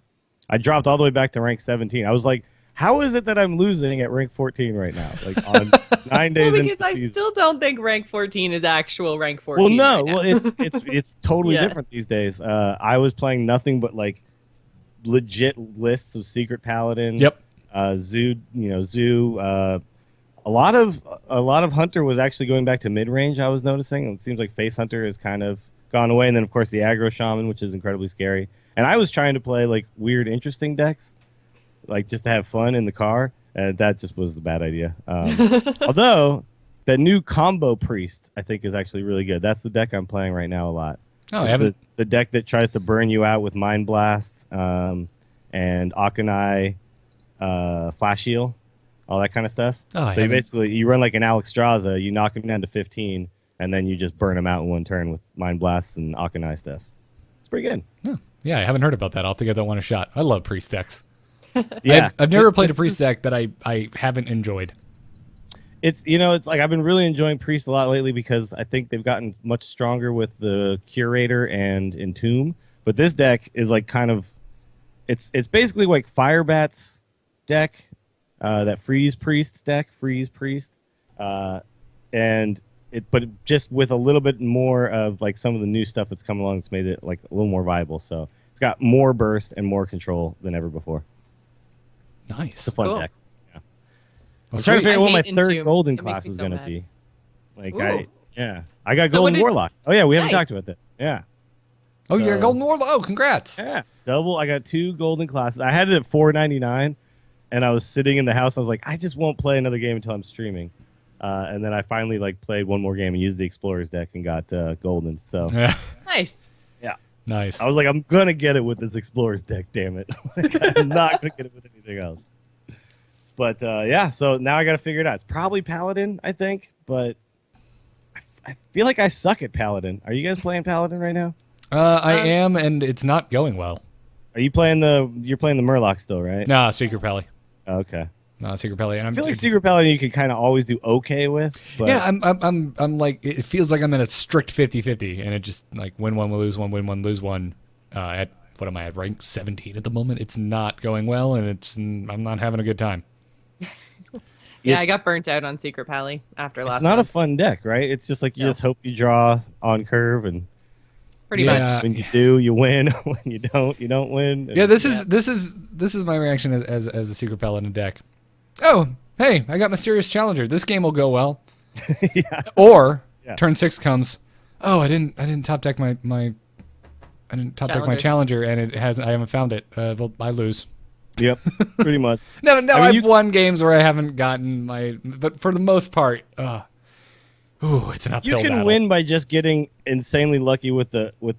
E: I dropped all the way back to rank 17. I was like, how is it that I'm losing at rank 14 right now? Like on 9 days into
B: because
E: the
B: I
E: season.
B: still don't think rank 14 is actual rank 14.
E: Well, no.
B: right now.
E: Well, it's totally
B: Yeah.
E: different these days. I was playing nothing but like legit lists of Secret Paladin.
A: Yep.
E: Zoo. A lot of Hunter was actually going back to mid range. I was noticing. It seems like Face Hunter has kind of gone away, and then of course the aggro shaman, which is incredibly scary. And I was trying to play like weird, interesting decks, like just to have fun in the car, and that just was a bad idea. Although that new combo priest, I think, is actually really good. That's the deck I'm playing right now a lot.
A: Oh, I haven't.
E: The deck that tries to burn you out with mind blasts and Akanai, flash heal, all that kind of stuff.
A: Oh,
E: so you run like an Alex Straza, you knock him down to 15, and then you just burn him out in one turn with mind blasts and Akanai stuff. It's pretty good.
A: Oh, yeah, I haven't heard about that. I'll have to give that one a shot. I love priest decks.
E: Yeah,
A: I've never played a priest deck that I haven't enjoyed.
E: It's like I've been really enjoying Priest a lot lately because I think they've gotten much stronger with the Curator and Entomb. But this deck is like kind of, it's basically like Firebat's deck, that Freeze Priest deck, but just with a little bit more of like some of the new stuff that's come along that's made it like a little more viable. So it's got more burst and more control than ever before.
A: Nice.
E: It's a fun deck.
A: Well,
E: I'm trying to
A: sweet.
E: figure out what my
B: hate
E: third
B: Entomb.
E: golden
B: It makes
E: class
B: me
E: is
B: so
E: going to
B: mad.
E: be. Like
B: Ooh.
E: I got
B: So
E: Golden
B: what did-
E: Warlock. Oh yeah, we haven't
B: Nice.
E: talked about this. Yeah.
A: Oh, you're a
E: So-
A: golden warlock. Oh, congrats.
E: Yeah. Double. I got 2 golden classes. I had it at $4.99, and I was sitting in the house. And I was like, I just won't play another game until I'm streaming. And then I finally like played one more game and used the Explorers deck and got golden. So
A: Yeah.
B: Nice.
A: Nice.
E: I was like, I'm gonna get it with this Explorers deck. Damn it! Like, I'm not gonna get it with anything else. But yeah, so now I got to figure it out. It's probably Paladin, I think, but I feel like I suck at Paladin. Are you guys playing Paladin right now?
A: I am, and it's not going well.
E: Are you playing you're playing the Murloc still, right?
A: Nah, Secret Pally.
E: Oh, okay.
A: No, Secret Pally. And
E: I feel like Secret Paladin you can kind of always do okay with. But
A: yeah, I'm like, it feels like I'm in a strict 50-50, and it just like win one, lose one, win one, lose one. At what am I at, rank 17 at the moment? It's not going well, and I'm not having a good time.
B: Yeah, I
E: It's-
B: got burnt out on Secret Pally after last
E: It's not a
B: month.
E: fun deck, right? It's just like you
B: No.
E: just hope you draw on curve, and
B: Pretty
A: Yeah.
B: much.
E: when you do, you win. When you don't win.
A: Yeah, this is my reaction as a Secret Paladin deck. Oh, hey, I got Mysterious Challenger. This game will go well.
E: Yeah.
A: Or
E: Yeah.
A: turn 6 comes. Oh, I didn't top deck my Challenger, and I haven't found it. Well, I lose.
E: Yep. Pretty much.
A: No,
E: I mean,
A: I've won games where I haven't gotten but for the most part, it's an uphill
E: You can
A: battle.
E: win by just getting insanely lucky with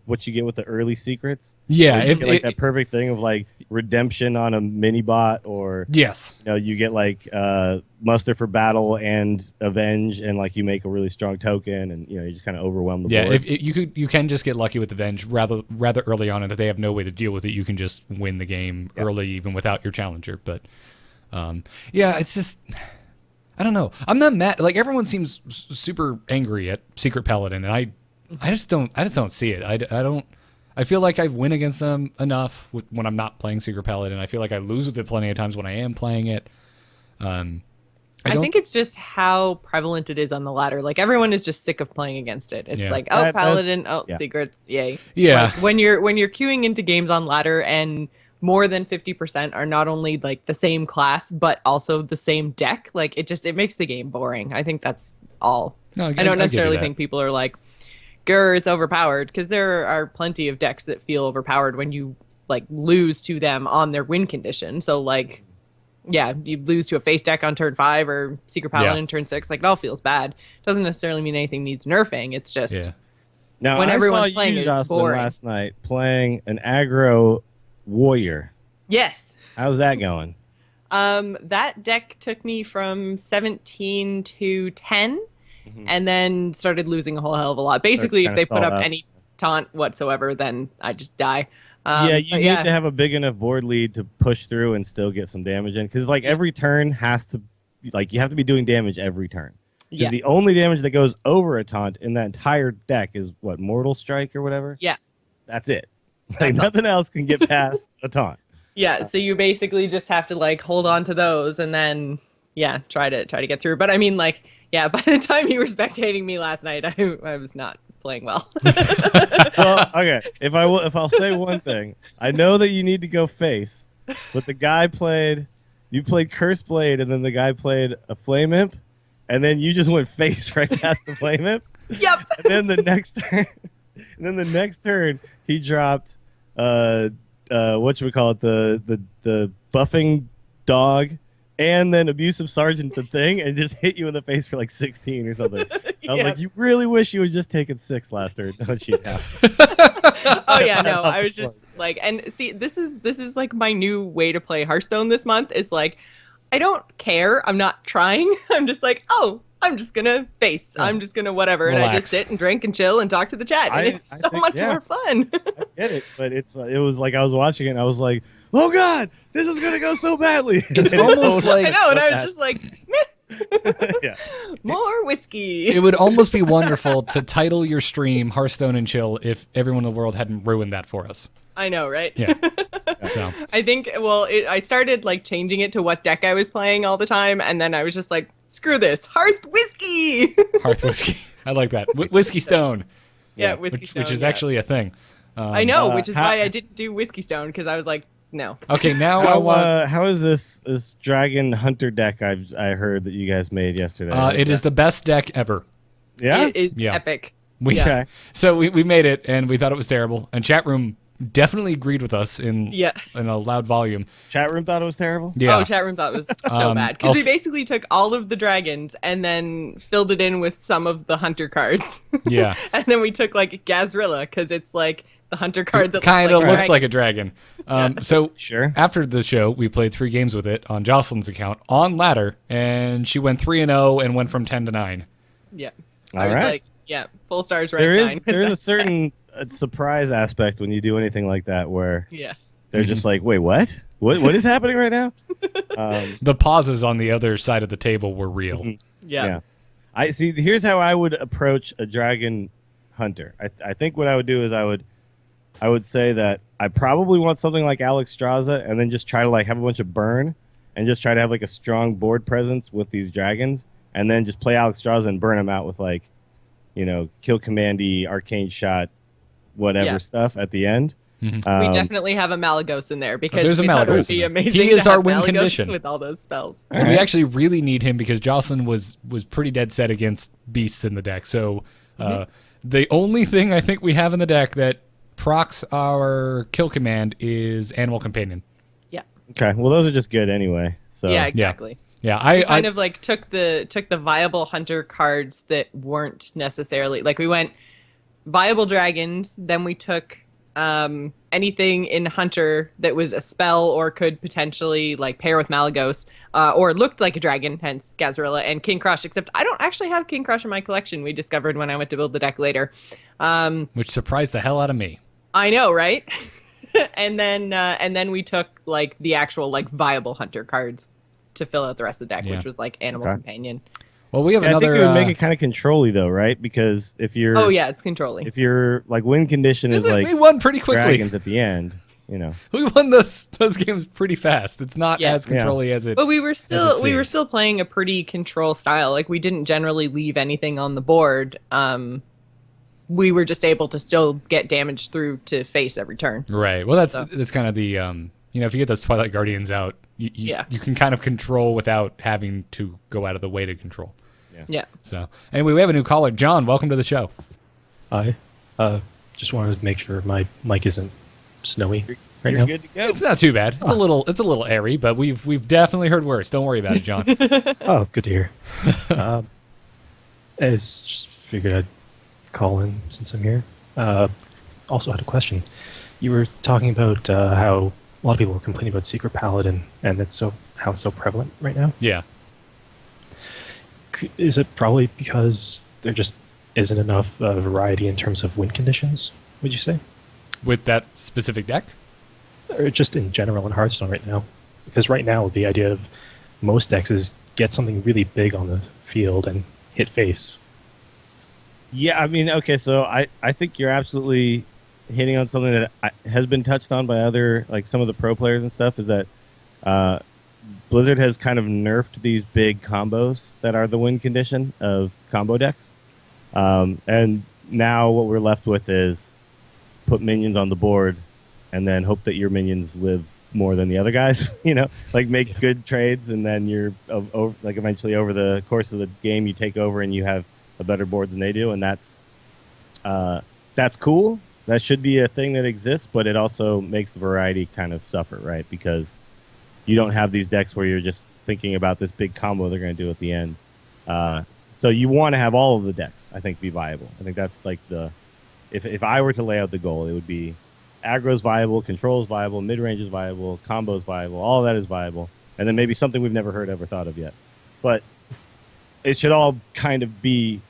E: what you get with the early secrets.
A: Yeah,
E: Where you
A: if
E: get, like that perfect thing of like redemption on a mini bot, or
A: yes,
E: you get like muster for battle and avenge, and like you make a really strong token, and you just kind of overwhelm the
A: yeah,
E: board.
A: if you can just get lucky with Avenge rather early on, and that they have no way to deal with it. You can just win the game early, even without your challenger. But yeah, it's just. I don't know. I'm not mad. Like everyone seems super angry at Secret Paladin, and I just don't see it. I don't. I feel like I win against them enough when I'm not playing Secret Paladin. I feel like I lose with it plenty of times when I am playing it.
B: I think it's just how prevalent it is on the ladder. Like everyone is just sick of playing against it. It's
A: Yeah.
B: like,
E: That-
B: Paladin,
E: yeah.
B: secrets, yay.
A: Yeah.
B: Like, when you're queuing into games on ladder and more than 50% are not only like the same class but also the same deck, like it makes the game boring. I think that's all.
A: No,
B: I
A: give
B: don't
A: you
B: necessarily
A: that.
B: think people are like, grr, it's overpowered, because there are plenty of decks that feel overpowered when you like lose to them on their win condition. So like, yeah, you lose to a face deck on turn 5 or Secret Paladin turn 6, like it all feels bad. Doesn't necessarily mean anything needs nerfing. It's just
A: Yeah.
E: Now,
B: when
E: I
B: everyone's
E: saw
B: playing
E: you,
B: it, it's
E: Jocelyn,
B: boring.
E: last night playing an aggro warrior.
B: Yes.
E: How's that going?
B: That deck took me from 17 to 10, and then started losing a whole hell of a lot. Basically, if
E: kinda
B: they put
E: stalled
B: up
E: out.
B: any taunt whatsoever, then I just die.
E: Yeah, you
B: but
E: need to have a big enough board lead to push through and still get some damage in. Because like every turn has to, like you have to be doing damage every turn. Because
B: Yeah.
E: the only damage that goes over a taunt in that entire deck is what, Mortal Strike or whatever.
B: Yeah.
E: That's it. Like
B: That's all.
E: nothing else can get past a taunt.
B: Yeah, so you basically just have to like hold on to those and then try to get through. But I mean like by the time you were spectating me last night, I was not playing well.
E: Well, okay. If I'll say one thing, I know that you need to go face, but the guy you played Curse Blade, and then the guy played a Flame Imp, and then you just went face right past the Flame Imp.
B: Yep.
E: And then the next turn, he dropped whatchamacallit, the buffing dog, and then abusive sergeant the thing, and just hit you in the face for like 16 or something. I was like, you really wish you had just taken 6 last turn, don't you?
B: Oh yeah, no, I was just like, and see, this is like my new way to play Hearthstone this month. Is like, I don't care. I'm not trying. I'm just like, oh, I'm just gonna face. I'm just gonna whatever, and I just sit and drink and chill and talk to the chat, and it's so much more fun.
E: I get it, but it was like I was watching it, and I was like, oh god, this is gonna go so badly.
A: It's almost like
B: I know, and I was just like, meh.
E: Yeah.
B: More whiskey.
A: it would almost be wonderful to title your stream Hearthstone and Chill if everyone in the world hadn't ruined that for us.
B: I know, right?
A: Yeah. So
B: I think, well, I started like changing it to what deck I was playing all the time, and then I was just like, screw this, Hearth Whiskey.
A: Hearth Whiskey. I like that. Whiskey Stone.
B: Yeah, Whiskey Stone.
A: Which is
B: yeah.
A: actually a thing.
B: I know, which is why I didn't do Whiskey Stone, because I was like, no.
A: Okay, now I want.
E: How is this Dragon Hunter deck I heard that you guys made yesterday?
A: It is the best deck ever.
E: Yeah?
B: It is
A: Yeah.
B: epic.
E: Okay.
A: So we made it, and we thought it was terrible. And chat room definitely agreed with us in a loud volume.
E: Chat room thought it was terrible?
A: Yeah.
B: Oh, chat room thought it was so bad. Because we basically took all of the dragons and then filled it in with some of the hunter cards.
A: Yeah.
B: And then we took like Gazrilla, because it's like the hunter card that
A: Kind of looks
B: dragon.
A: like a dragon. So
E: Sure.
A: after the show, we played 3 games with it on Jocelyn's account on ladder, and she went 3-0 and went from 10 to 9.
B: Yeah.
E: All
B: I was
E: right.
B: like, yeah, full stars right
E: There is
B: 9.
E: there is a certain surprise aspect when you do anything like that where
B: Yeah.
E: they're just like, wait, what? What is happening right now?
A: The pauses on the other side of the table were real.
B: Yeah.
E: I see. Here's how I would approach a dragon hunter. I think what I would do is I would say that I probably want something like Alex Straza, and then just try to like have a bunch of burn, and just try to have like a strong board presence with these dragons, and then just play Alex Straza and burn them out with like, kill commandy, arcane shot, whatever stuff at the end.
B: We definitely have a Malagos in there, because
A: there's a
B: we thought it would
A: Malagos in
B: be
A: there.
B: amazing
A: He is
B: to
A: our
B: have
A: win
B: Malagos
A: condition.
B: with all those spells.
A: And we actually really need him because Jocelyn was pretty dead set against beasts in the deck. So the only thing I think we have in the deck that procs our kill command is Animal Companion.
B: Yeah.
E: Okay, well those are just good anyway. So
B: Yeah, exactly.
A: Yeah, I
B: Kind of like took the viable hunter cards that weren't necessarily like, we went viable dragons, then we took anything in hunter that was a spell or could potentially like pair with Malagos, or looked like a dragon, hence Gazrilla and King Crush, except I don't actually have King Crush in my collection. We discovered when I went to build the deck later.
A: which surprised the hell out of me.
B: I know, right? and then we took like the actual like viable hunter cards to fill out the rest of the deck,
A: Yeah.
B: which was like Animal Companion.
A: Well, we have
E: I
A: another.
E: think it would make it kind of control-y though, right? Because if you're
B: It's controlling.
E: if your like win condition is like
A: we won pretty quickly.
E: dragons at the end,
A: We won those games pretty fast. It's not
B: Yeah.
A: as controlly as it.
B: But we were
A: seems.
B: still playing a pretty control style. Like, we didn't generally leave anything on the board. We were just able to still get damage through to face every turn.
A: Right. Well, that's kind of the if you get those Twilight Guardians out, you can kind of control without having to go out of the way to control.
B: Yeah.
A: So anyway, we have a new caller, John. Welcome to the show.
F: Hi. Just wanted to make sure my mic isn't snowy right
E: You're
F: now.
E: good to go.
A: It's not too bad. It's a little airy, but we've definitely heard worse. Don't worry about it, John.
F: Oh, good to hear. I just figured I'd call in since I'm here. Also had a question. You were talking about how a lot of people were complaining about Secret Paladin and how it's so prevalent right now.
A: Yeah.
F: Is it probably because there just isn't enough variety in terms of win conditions, would you say?
A: With that specific deck?
F: Or just in general in Hearthstone right now? Because right now the idea of most decks is get something really big on the field and hit face.
E: Yeah, I mean, okay, so I think you're absolutely hitting on something that has been touched on by other, like some of the pro players and stuff, is that Blizzard has kind of nerfed these big combos that are the win condition of combo decks. And now what we're left with is put minions on the board and then hope that your minions live more than the other guys, like make good trades, and then you're like eventually over the course of the game you take over and you have a better board than they do, and that's cool. That should be a thing that exists, but it also makes the variety kind of suffer, right? Because you don't have these decks where you're just thinking about this big combo they're going to do at the end. So you want to have all of the decks, I think, be viable. I think that's like if I were to lay out the goal, it would be aggro's viable, control's viable, mid-range is viable, combo's viable, all of that is viable, and then maybe something we've never heard ever thought of yet. But it should all kind of be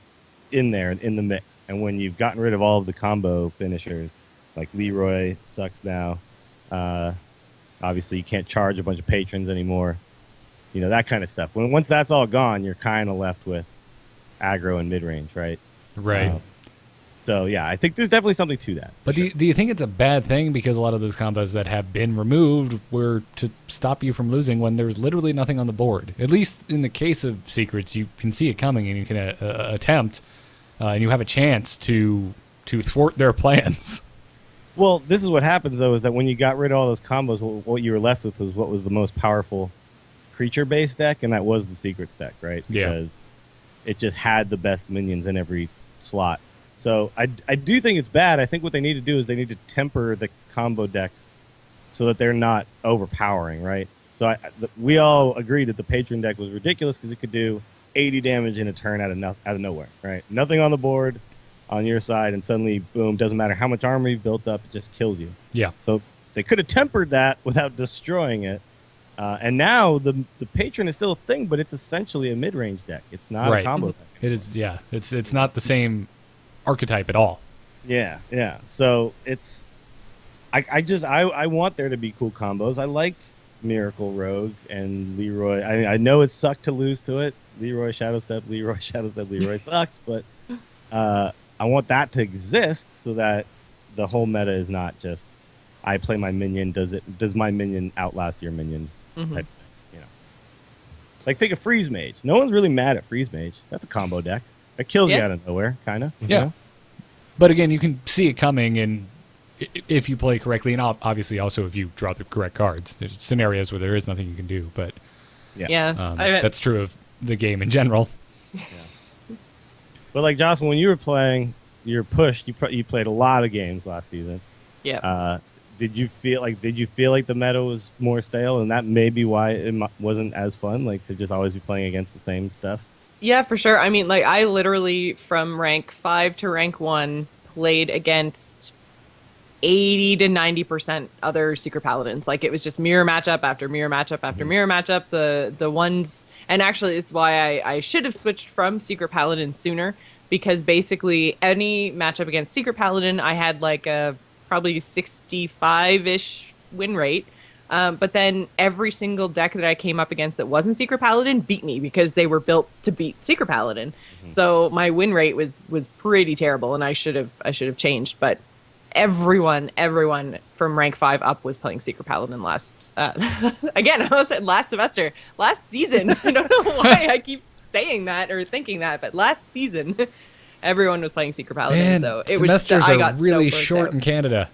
E: in there, in the mix. And when you've gotten rid of all of the combo finishers, like Leroy sucks now, obviously you can't charge a bunch of patrons anymore, that kind of stuff. Once that's all gone, you're kind of left with aggro and mid-range, right?
A: Right.
E: So, yeah, I think there's definitely something to that.
A: But do you think it's a bad thing because a lot of those combos that have been removed were to stop you from losing when there's literally nothing on the board? At least in the case of Secrets, you can see it coming and you can attempt, and you have a chance to thwart their plans.
E: Well, this is what happens, though, is that when you got rid of all those combos, what you were left with was what was the most powerful creature-based deck, and that was the Secrets deck, right?
A: Yeah.
E: Because it just had the best minions in every slot. So I do think it's bad. I think what they need to do is they need to temper the combo decks so that they're not overpowering, right? So we all agreed that the Patron deck was ridiculous because it could do 80 damage in a turn out of nowhere, right? Nothing on the board on your side, and suddenly, boom, doesn't matter how much armor you've built up, it just kills you.
A: Yeah.
E: So they could have tempered that without destroying it. And now the Patron is still a thing, but it's essentially a mid-range deck. It's not a combo deck.
A: It is, yeah. It's not the same archetype at all.
E: Yeah. So it's I want there to be cool combos. I liked Miracle Rogue and Leroy. I know it sucked to lose to it. Leroy Shadow Step, Leroy Shadow Step, Leroy sucks, but I want that to exist so that the whole meta is not just I play my minion. Does my minion outlast your minion?
B: Mm-hmm.
E: Type, like think of Freeze Mage. No one's really mad at Freeze Mage. That's a combo deck. It kills you out of nowhere, kind of.
A: Yeah. But again, you can see it coming, and if you play correctly, and obviously also if you draw the correct cards. There's scenarios where there is nothing you can do, but that's true of the game in general.
E: Yeah. But like Jocelyn, when you were playing your push, you played a lot of games last season.
B: Yeah.
E: Did you feel like the meta was more stale, and that may be why it wasn't as fun, like to just always be playing against the same stuff?
B: Yeah, for sure. I mean, like I literally from rank 5 to rank 1 played against 80 to 90% other Secret Paladins. Like it was just mirror matchup after mirror matchup after mirror matchup. The ones, and actually it's why I should have switched from Secret Paladin sooner, because basically any matchup against Secret Paladin, I had like a probably 65-ish win rate. But then every single deck that I came up against that wasn't Secret Paladin beat me because they were built to beat Secret Paladin. Mm-hmm. So my win rate was pretty terrible, and I should have changed. But everyone from rank 5 up was playing Secret Paladin last. Again, I almost said last semester, last season. I don't know why I keep saying that or thinking that, but last season, everyone was playing Secret Paladin.
A: Man,
B: so it
A: semesters
B: was. I
A: are
B: got
A: really
B: so
A: short
B: out.
A: in Canada.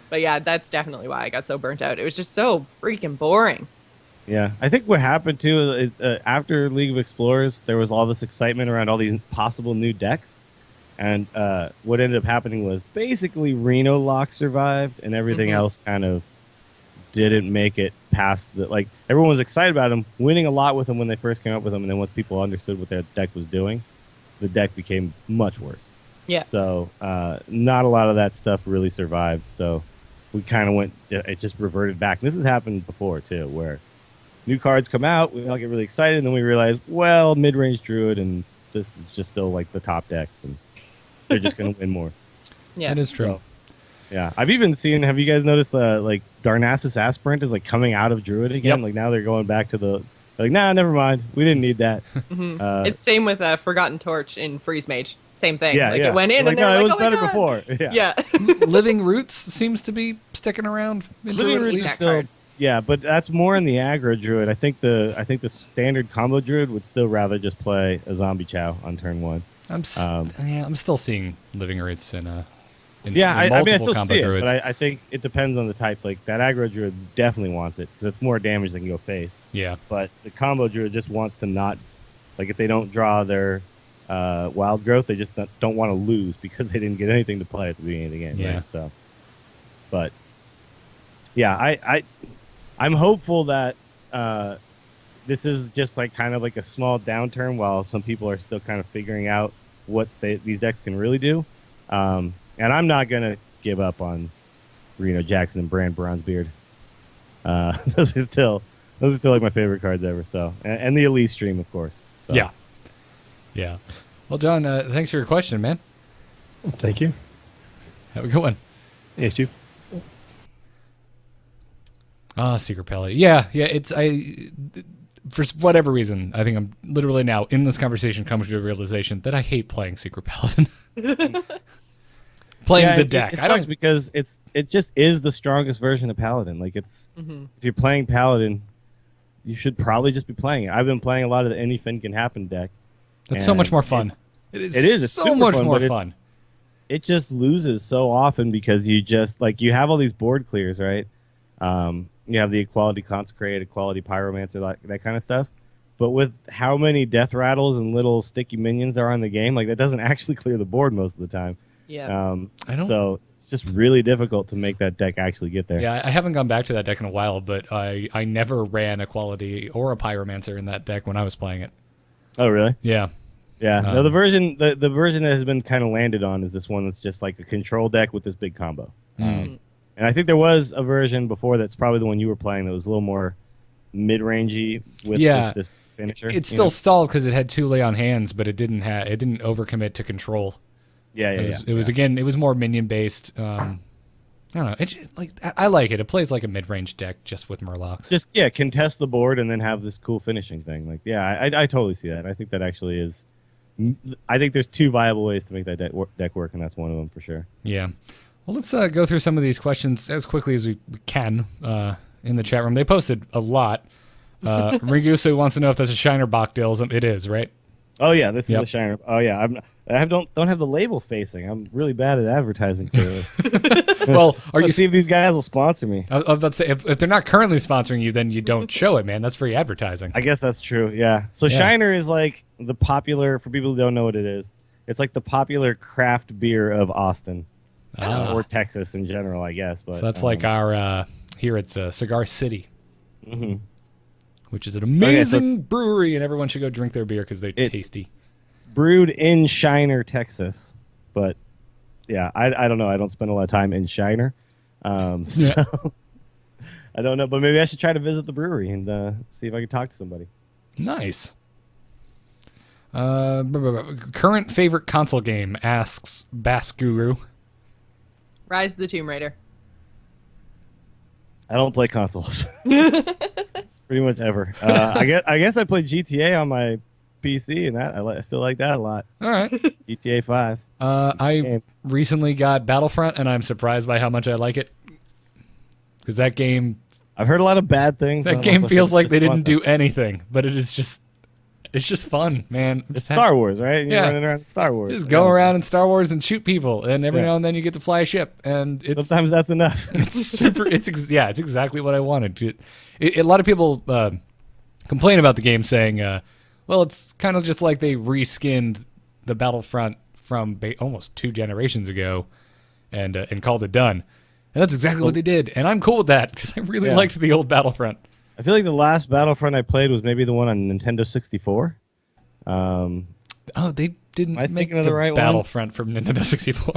B: But yeah, that's definitely why I got so burnt out. It was just so freaking boring.
E: Yeah, I think what happened too is after League of Explorers, there was all this excitement around all these possible new decks, and what ended up happening was basically Reno Lock survived, and everything else kind of didn't make it past the like. Everyone was excited about them, winning a lot with them when they first came up with them, and then once people understood what their deck was doing, the deck became much worse.
B: Yeah.
E: So not a lot of that stuff really survived. So we kind of it just reverted back. This has happened before too, where new cards come out, we all get really excited, and then we realize, well, mid-range druid, and this is just still like the top decks, and they're just going to win more.
B: Yeah,
A: That is true.
E: So, yeah, I've even seen. Have you guys noticed like Darnassus Aspirant is like coming out of druid again?
A: Yep.
E: Like now they're going back to the like. Nah, never mind. We didn't need that.
B: It's same with Forgotten Torch in Freeze Mage. Same thing.
E: Yeah,
B: like
E: yeah.
B: it went in
E: Like,
B: and they were
E: no,
B: like,
E: it was
B: oh my
E: better
B: God.
E: before.
B: Yeah.
A: Living Roots seems to be sticking around. in
E: Living
A: Druid at
E: Roots is
A: least.
E: still,
B: card.
E: yeah, but that's more in the aggro druid. I think the standard combo druid would still rather just play a zombie chow on turn 1.
A: I'm still seeing Living Roots in
E: Yeah, I mean, I
A: multiple
E: still
A: combo
E: see it,
A: druids.
E: but I think it depends on the type. Like that aggro druid definitely wants it because it's more damage than can go face.
A: Yeah.
E: But the combo druid just wants to not, like if they don't draw their wild growth, they just don't want to lose because they didn't get anything to play at the beginning of the game.
A: Yeah.
E: Right? So, but yeah, I'm hopeful that this is just like kind of like a small downturn while some people are still kind of figuring out what these decks can really do. And I'm not gonna give up on Reno Jackson and Brand Bronzebeard. Those are still like my favorite cards ever. So and the Elise stream, of course. So.
A: Yeah. Well, John, thanks for your question, man.
F: Thank you.
A: Have a good one.
F: You too.
A: Secret Pally. Yeah. For whatever reason, I think I'm literally now in this conversation coming to the realization that I hate playing Secret Paladin. Playing the deck.
E: It
A: I
E: sucks
A: don't.
E: because it just is the strongest version of Paladin. Like if you're playing Paladin, you should probably just be playing it. I've been playing a lot of the Anything Can Happen deck.
A: It's so much more fun.
E: It is. It's
A: so
E: super
A: much
E: fun,
A: more
E: but
A: fun.
E: It just loses so often because you just like you have all these board clears, right? You have the Equality Consecrate, Equality Pyromancer, that kind of stuff. But with how many death rattles and little sticky minions there are in the game, like that doesn't actually clear the board most of the time.
B: Yeah.
E: So it's just really difficult to make that deck actually get there.
A: Yeah, I haven't gone back to that deck in a while, but I never ran Equality or a Pyromancer in that deck when I was playing it.
E: Oh, really?
A: Yeah.
E: Yeah. No, the version that has been kind of landed on is this one that's just like a control deck with this big combo. And I think there was a version before that's probably the one you were playing that was a little more mid-rangey with just this finisher.
A: It still stalled because it had 2 lay on hands, but it didn't overcommit to control. It was more minion based. I don't know. I like it. It plays like a mid range deck just with Murlocs.
E: Just contest the board and then have this cool finishing thing. Like I totally see that. I think that actually is. I think there's 2 viable ways to make that deck work, and that's one of them for sure.
A: Yeah. Well, let's go through some of these questions as quickly as we can in the chat room. They posted a lot. Rigusu wants to know if that's a Shiner Bach deal. It is, right?
E: Oh yeah, this is a Shiner. Oh yeah, I don't have the label facing. I'm really bad at advertising.
A: Well,
E: let's see if these guys will sponsor me?
A: I was about to say, if they're not currently sponsoring you, then you don't show it, man. That's free advertising.
E: I guess that's true. Yeah. So Shiner is like the popular, for people who don't know what it is, it's like the popular craft beer of Austin or Texas in general, I guess. But
A: so that's like our here it's Cigar City. Which is an amazing brewery, and everyone should go drink their beer because they're tasty.
E: Brewed in Shiner, Texas. But, yeah, I don't know. I don't spend a lot of time in Shiner. So, I don't know. But maybe I should try to visit the brewery and see if I can talk to somebody.
A: Nice. Current favorite console game, asks Bass Guru.
B: Rise of the Tomb Raider.
E: I don't play consoles. Pretty much ever. I guess I played GTA on my PC, and I still like that a lot.
A: All right.
E: GTA 5.
A: I recently got Battlefront, and I'm surprised by how much I like it. Because that game...
E: I've heard a lot of bad things.
A: That game feels like they didn't do anything, but it is just... It's just fun, man.
E: It's Star Wars, right? You're running around Star Wars.
A: Just go around in Star Wars and shoot people, and every now and then you get to fly a ship, and
E: sometimes that's enough.
A: It's super. It's exactly what I wanted. A lot of people complain about the game, saying, "Well, it's kind of just like they reskinned the Battlefront from almost 2 generations ago, and called it done." And that's exactly what they did, and I'm cool with that because I really liked the old Battlefront.
E: I feel like the last Battlefront I played was maybe the one on Nintendo 64.
A: They didn't make
E: the right
A: Battlefront from Nintendo 64.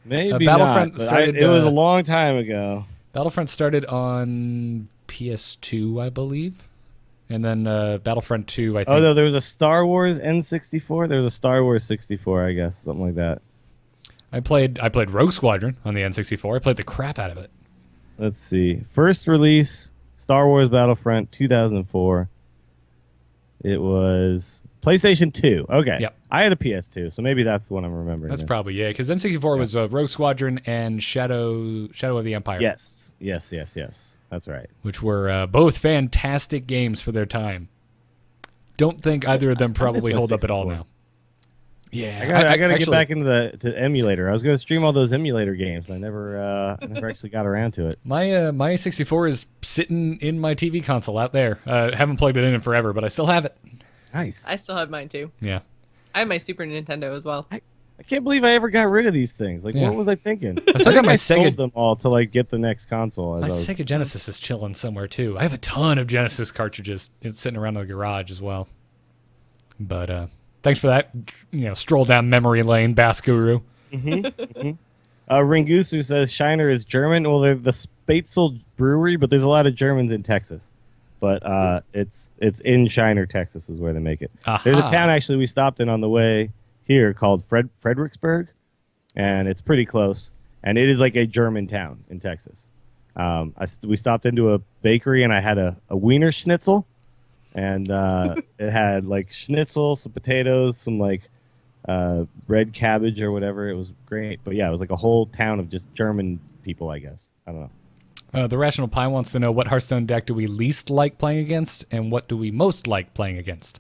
E: Maybe
A: Battlefront
E: not. But
A: started,
E: it was a long time ago.
A: Battlefront started on PS2, I believe, and then Battlefront 2. I think.
E: Oh no, there was a Star Wars N64. There was a Star Wars 64, I guess, something like that.
A: I played Rogue Squadron on the N64. I played the crap out of it.
E: Let's see. First release, Star Wars Battlefront 2004. It was PlayStation 2. Okay.
A: Yep.
E: I had a PS2, so maybe that's the one I'm remembering.
A: That's
E: then.
A: probably, yeah, because N64 was Rogue Squadron and Shadow of the Empire.
E: Yes. That's right.
A: Which were both fantastic games for their time. Don't think either of them probably hold up at all now. Yeah,
E: I gotta
A: actually,
E: get back into the emulator. I was gonna stream all those emulator games. I never actually got around to it.
A: my 64 is sitting in my TV console out there. Haven't plugged it in forever, but I still have it.
E: Nice.
B: I still have mine too.
A: Yeah.
B: I have my Super Nintendo as well.
E: I can't believe I ever got rid of these things. Like,
A: Yeah.
E: what was I thinking?
A: I still got my
E: I sold
A: Sega.
E: them all to like get the next console.
A: My Sega Genesis is chilling somewhere too. I have a ton of Genesis cartridges. It's sitting around in the garage as well. But thanks for that. Stroll down memory lane, Bass Guru.
E: Ringusu says Shiner is German. Well, they're the Spätzle Brewery, but there's a lot of Germans in Texas. But it's in Shiner, Texas, is where they make it.
A: Aha.
E: There's a town actually we stopped in on the way here called Fredericksburg, and it's pretty close. And it is like a German town in Texas. We stopped into a bakery, and I had a Wiener Schnitzel, and it had like schnitzel, some potatoes, some like red cabbage or whatever. It was great. But yeah, it was like a whole town of just German people, I guess. I don't know.
A: The Rational Pie wants to know what Hearthstone deck do we least like playing against, and what do we most like playing against?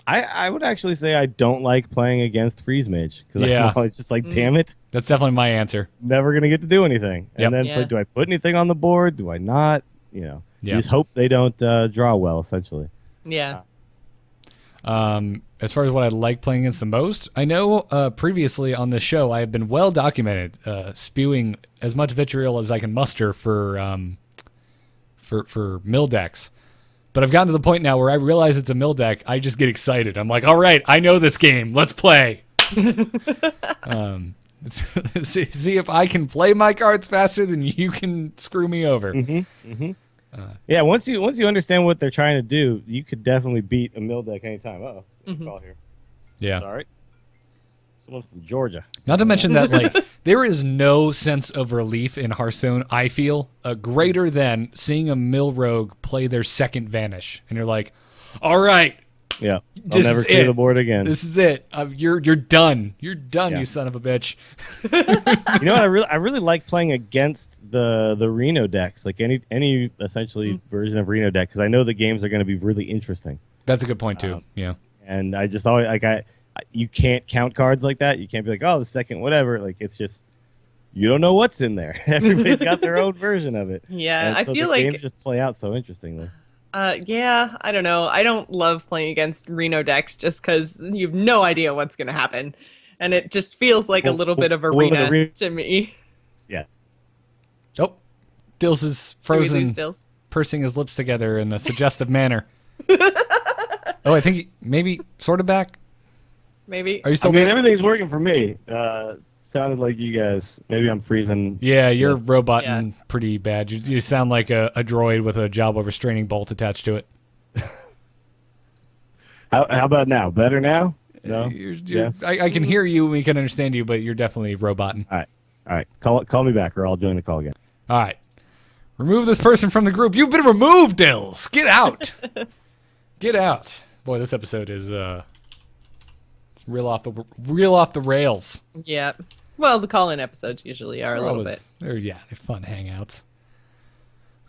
E: I would actually say I don't like playing against Freeze Mage because
A: Yeah.
E: I'm always just like, damn it,
A: That's definitely my answer.
E: never gonna get to do anything.
A: Yep.
E: And then it's like, do I put anything on the board? Do I not? You
A: Yeah.
E: just hope they don't draw well. Essentially,
B: Yeah.
A: As far as what I like playing against the most, I know previously on this show I have been well documented spewing as much vitriol as I can muster for mill decks. But I've gotten to the point now where I realize it's a mill deck. I just get excited. I'm like, all right, I know this game. Let's play. See if I can play my cards faster than you can screw me over.
E: yeah. Once you understand what they're trying to do, you could definitely beat a mill deck anytime. Oh, call here.
A: Yeah.
E: Sorry, someone from Georgia.
A: Not to mention that, like, there is no sense of relief in Hearthstone, I feel, greater than seeing a mill rogue play their second Vanish. And you're like, all right,
E: Yeah, I'll
A: this
E: never
A: is
E: clear
A: it.
E: the board again.
A: This is it. You're done. You're done,
E: Yeah.
A: you son of a bitch.
E: You know what? I really like playing against the Reno decks, like any essentially version of Reno deck, because I know the games are going to be really interesting.
A: That's a good point, too. Yeah.
E: And I just always you can't count cards like that. You can't be like, oh, the second whatever. Like, it's just you don't know what's in there. Everybody's got their own version of it.
B: Yeah,
E: And
B: I
E: so
B: feel
E: the
B: like
E: games just play out so interestingly.
B: yeah, I don't know. I don't love playing against Reno decks just because you have no idea what's going to happen. And it just feels like a little bit of arena to me.
E: Yeah.
A: Oh, Dills is
B: Do we lose
A: frozen,
B: Dills?
A: pursing his lips together in a suggestive manner. Oh, I think maybe sort of back.
B: Maybe.
A: Are you still
E: I mean,
A: there?
E: everything's working for me. Sounded like you guys. Maybe I'm freezing.
A: Yeah, you're
B: Yeah.
A: roboting pretty bad. You sound like a droid with a Jabba restraining bolt attached to it.
E: How about now? Better now? No. Yes?
A: I can hear you and we can understand you, but you're definitely roboting.
E: All right. Call me back, or I'll join the call again.
A: All right. Remove this person from the group. You've been removed, Dills. Get out. Get out. Boy, this episode is it's real off the rails.
B: Yeah. Well, the call-in episodes usually are a little bit.
A: They're fun hangouts.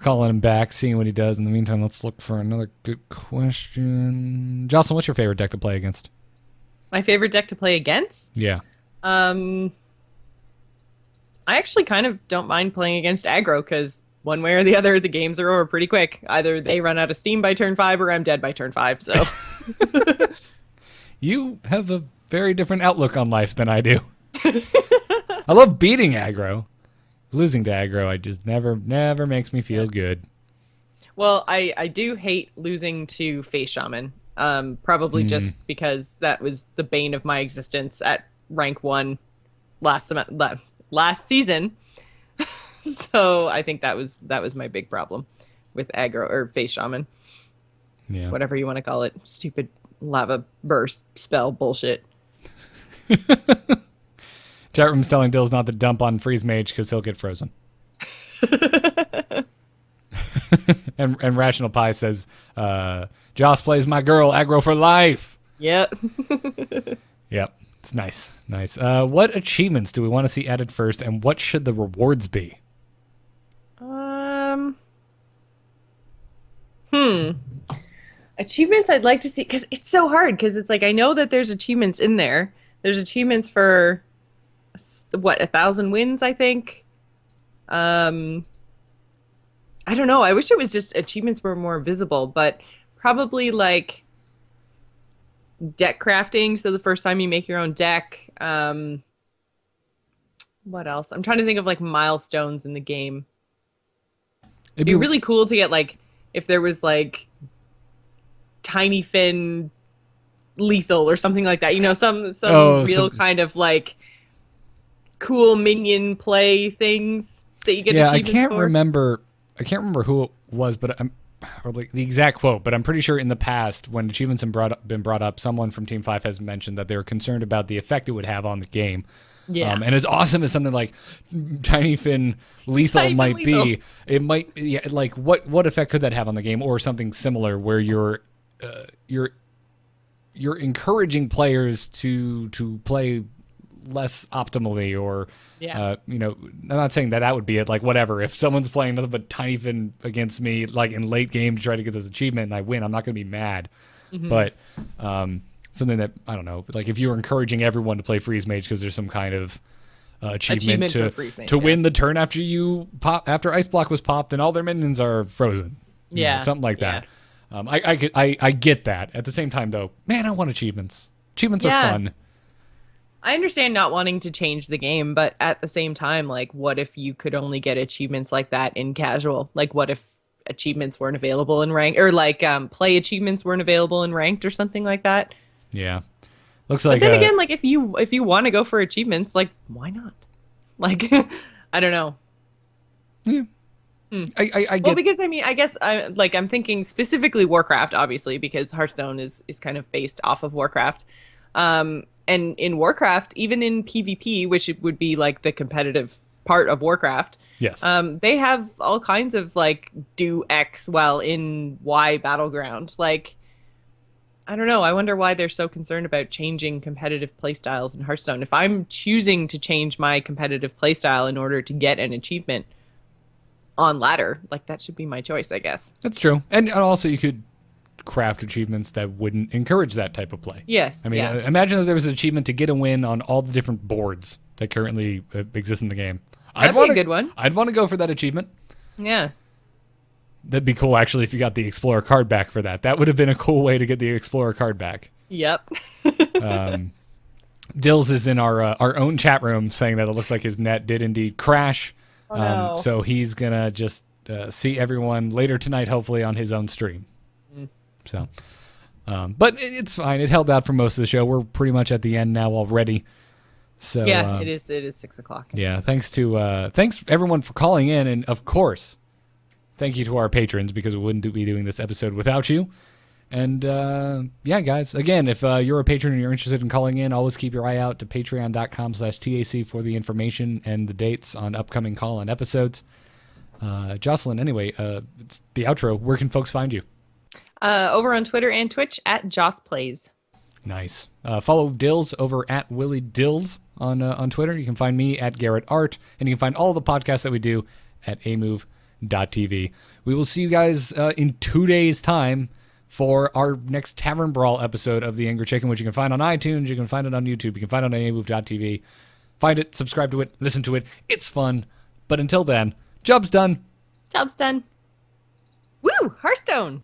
A: Calling him back, seeing what he does. In the meantime, let's look for another good question. Jocelyn, what's your favorite deck to play against?
B: My favorite deck to play against?
A: Yeah.
B: I actually kind of don't mind playing against aggro because one way or the other, the games are over pretty quick. Either they run out of steam by turn 5 or I'm dead by turn 5. So
A: You have a very different outlook on life than I do. I love beating aggro. Losing to aggro, I just never makes me feel good.
B: well, I do hate losing to Face Shaman. Probably just because that was the bane of my existence at rank 1 last season. So I think that was my big problem with aggro or face shaman.
A: Yeah.
B: Whatever you want to call it. Stupid lava burst spell bullshit.
A: Chat room's telling Dills not to dump on Freeze Mage because he'll get frozen. and Rational Pie says, Joss plays my girl, aggro for life.
B: Yep.
A: Yep. It's nice. Nice. What achievements do we want to see added first, and what should the rewards be?
B: Achievements I'd like to see, because it's so hard, because it's like, I know that there's achievements in there. There's achievements for, 1,000 wins, I think. I don't know. I wish it was just achievements were more visible, but probably like deck crafting. So the first time you make your own deck. What else? I'm trying to think of like milestones in the game. It'd be really cool to get like, if there was like Tiny Fin lethal or something like that, you know, some kind of like cool minion play things that you get achievements for.
A: I can't remember who it was, but or like the exact quote, but I'm pretty sure in the past when achievements have been brought up, someone from Team 5 has mentioned that they were concerned about the effect it would have on the game.
B: Yeah.
A: And as awesome as something like Tiny Fin lethal might be, it might, like what effect could that have on the game, or something similar where you're encouraging players to play less optimally, or you know, I'm not saying that would be it. Like whatever, if someone's playing nothing but Tiny Fin against me, like in late game to try to get this achievement and I win, I'm not going to be mad. Mm-hmm. But something that, I don't know, like if you were encouraging everyone to play Freeze Mage because there's some kind of achievement to win the turn after Ice Block was popped and all their minions are frozen, you know, something like that. I get that. At the same time, though, man, I want achievements. Achievements are fun.
B: I understand not wanting to change the game, but at the same time, like, what if you could only get achievements like that in casual? Like, what if achievements weren't available in ranked, or like play achievements weren't available in ranked or something like that?
A: Yeah, looks like.
B: But then again, like if you want to go for achievements, like why not? Like, I don't know.
A: Yeah. I get.
B: Well, because I mean, I guess I'm thinking specifically Warcraft, obviously, because Hearthstone is kind of based off of Warcraft. And in Warcraft, even in PvP, which it would be like the competitive part of Warcraft,
A: yes,
B: they have all kinds of like do X while in Y battleground. Like, I don't know. I wonder why they're so concerned about changing competitive playstyles in Hearthstone. If I'm choosing to change my competitive playstyle in order to get an achievement on ladder, like that should be my choice, I guess.
A: That's true. And also you could craft achievements that wouldn't encourage that type of play.
B: Yes.
A: I mean, imagine if there was an achievement to get a win on all the different boards that currently exist in the game.
B: That'd be a good one.
A: I'd want to go for that achievement.
B: Yeah.
A: That'd be cool, actually, if you got the Explorer card back for that. That would have been a cool way to get the Explorer card back.
B: Yep.
A: Dills is in our own chat room saying that it looks like his net did indeed crash.
B: Oh, no.
A: So he's going to just see everyone later tonight, hopefully, on his own stream. So, but it's fine. It held out for most of the show. We're pretty much at the end now already. So
B: yeah, it is 6:00.
A: Yeah, thanks everyone for calling in, and of course, thank you to our patrons, because we wouldn't be doing this episode without you. And yeah, guys, again, if you're a patron and you're interested in calling in, always keep your eye out to patreon.com/TAC for the information and the dates on upcoming call-in episodes. Jocelyn, anyway, the outro, where can folks find you?
B: Over on Twitter and Twitch at Joss Plays.
A: Nice. Follow Dills over at Willie Dills on Twitter. You can find me at Garrett Art, and you can find all the podcasts that we do at amove.tv. We will see you guys in 2 days' time for our next Tavern Brawl episode of The Angry Chicken, which you can find on iTunes, you can find it on YouTube, you can find it on amove.tv. Find it, subscribe to it, listen to it. It's fun. But until then, job's done.
B: Job's done. Woo! Hearthstone!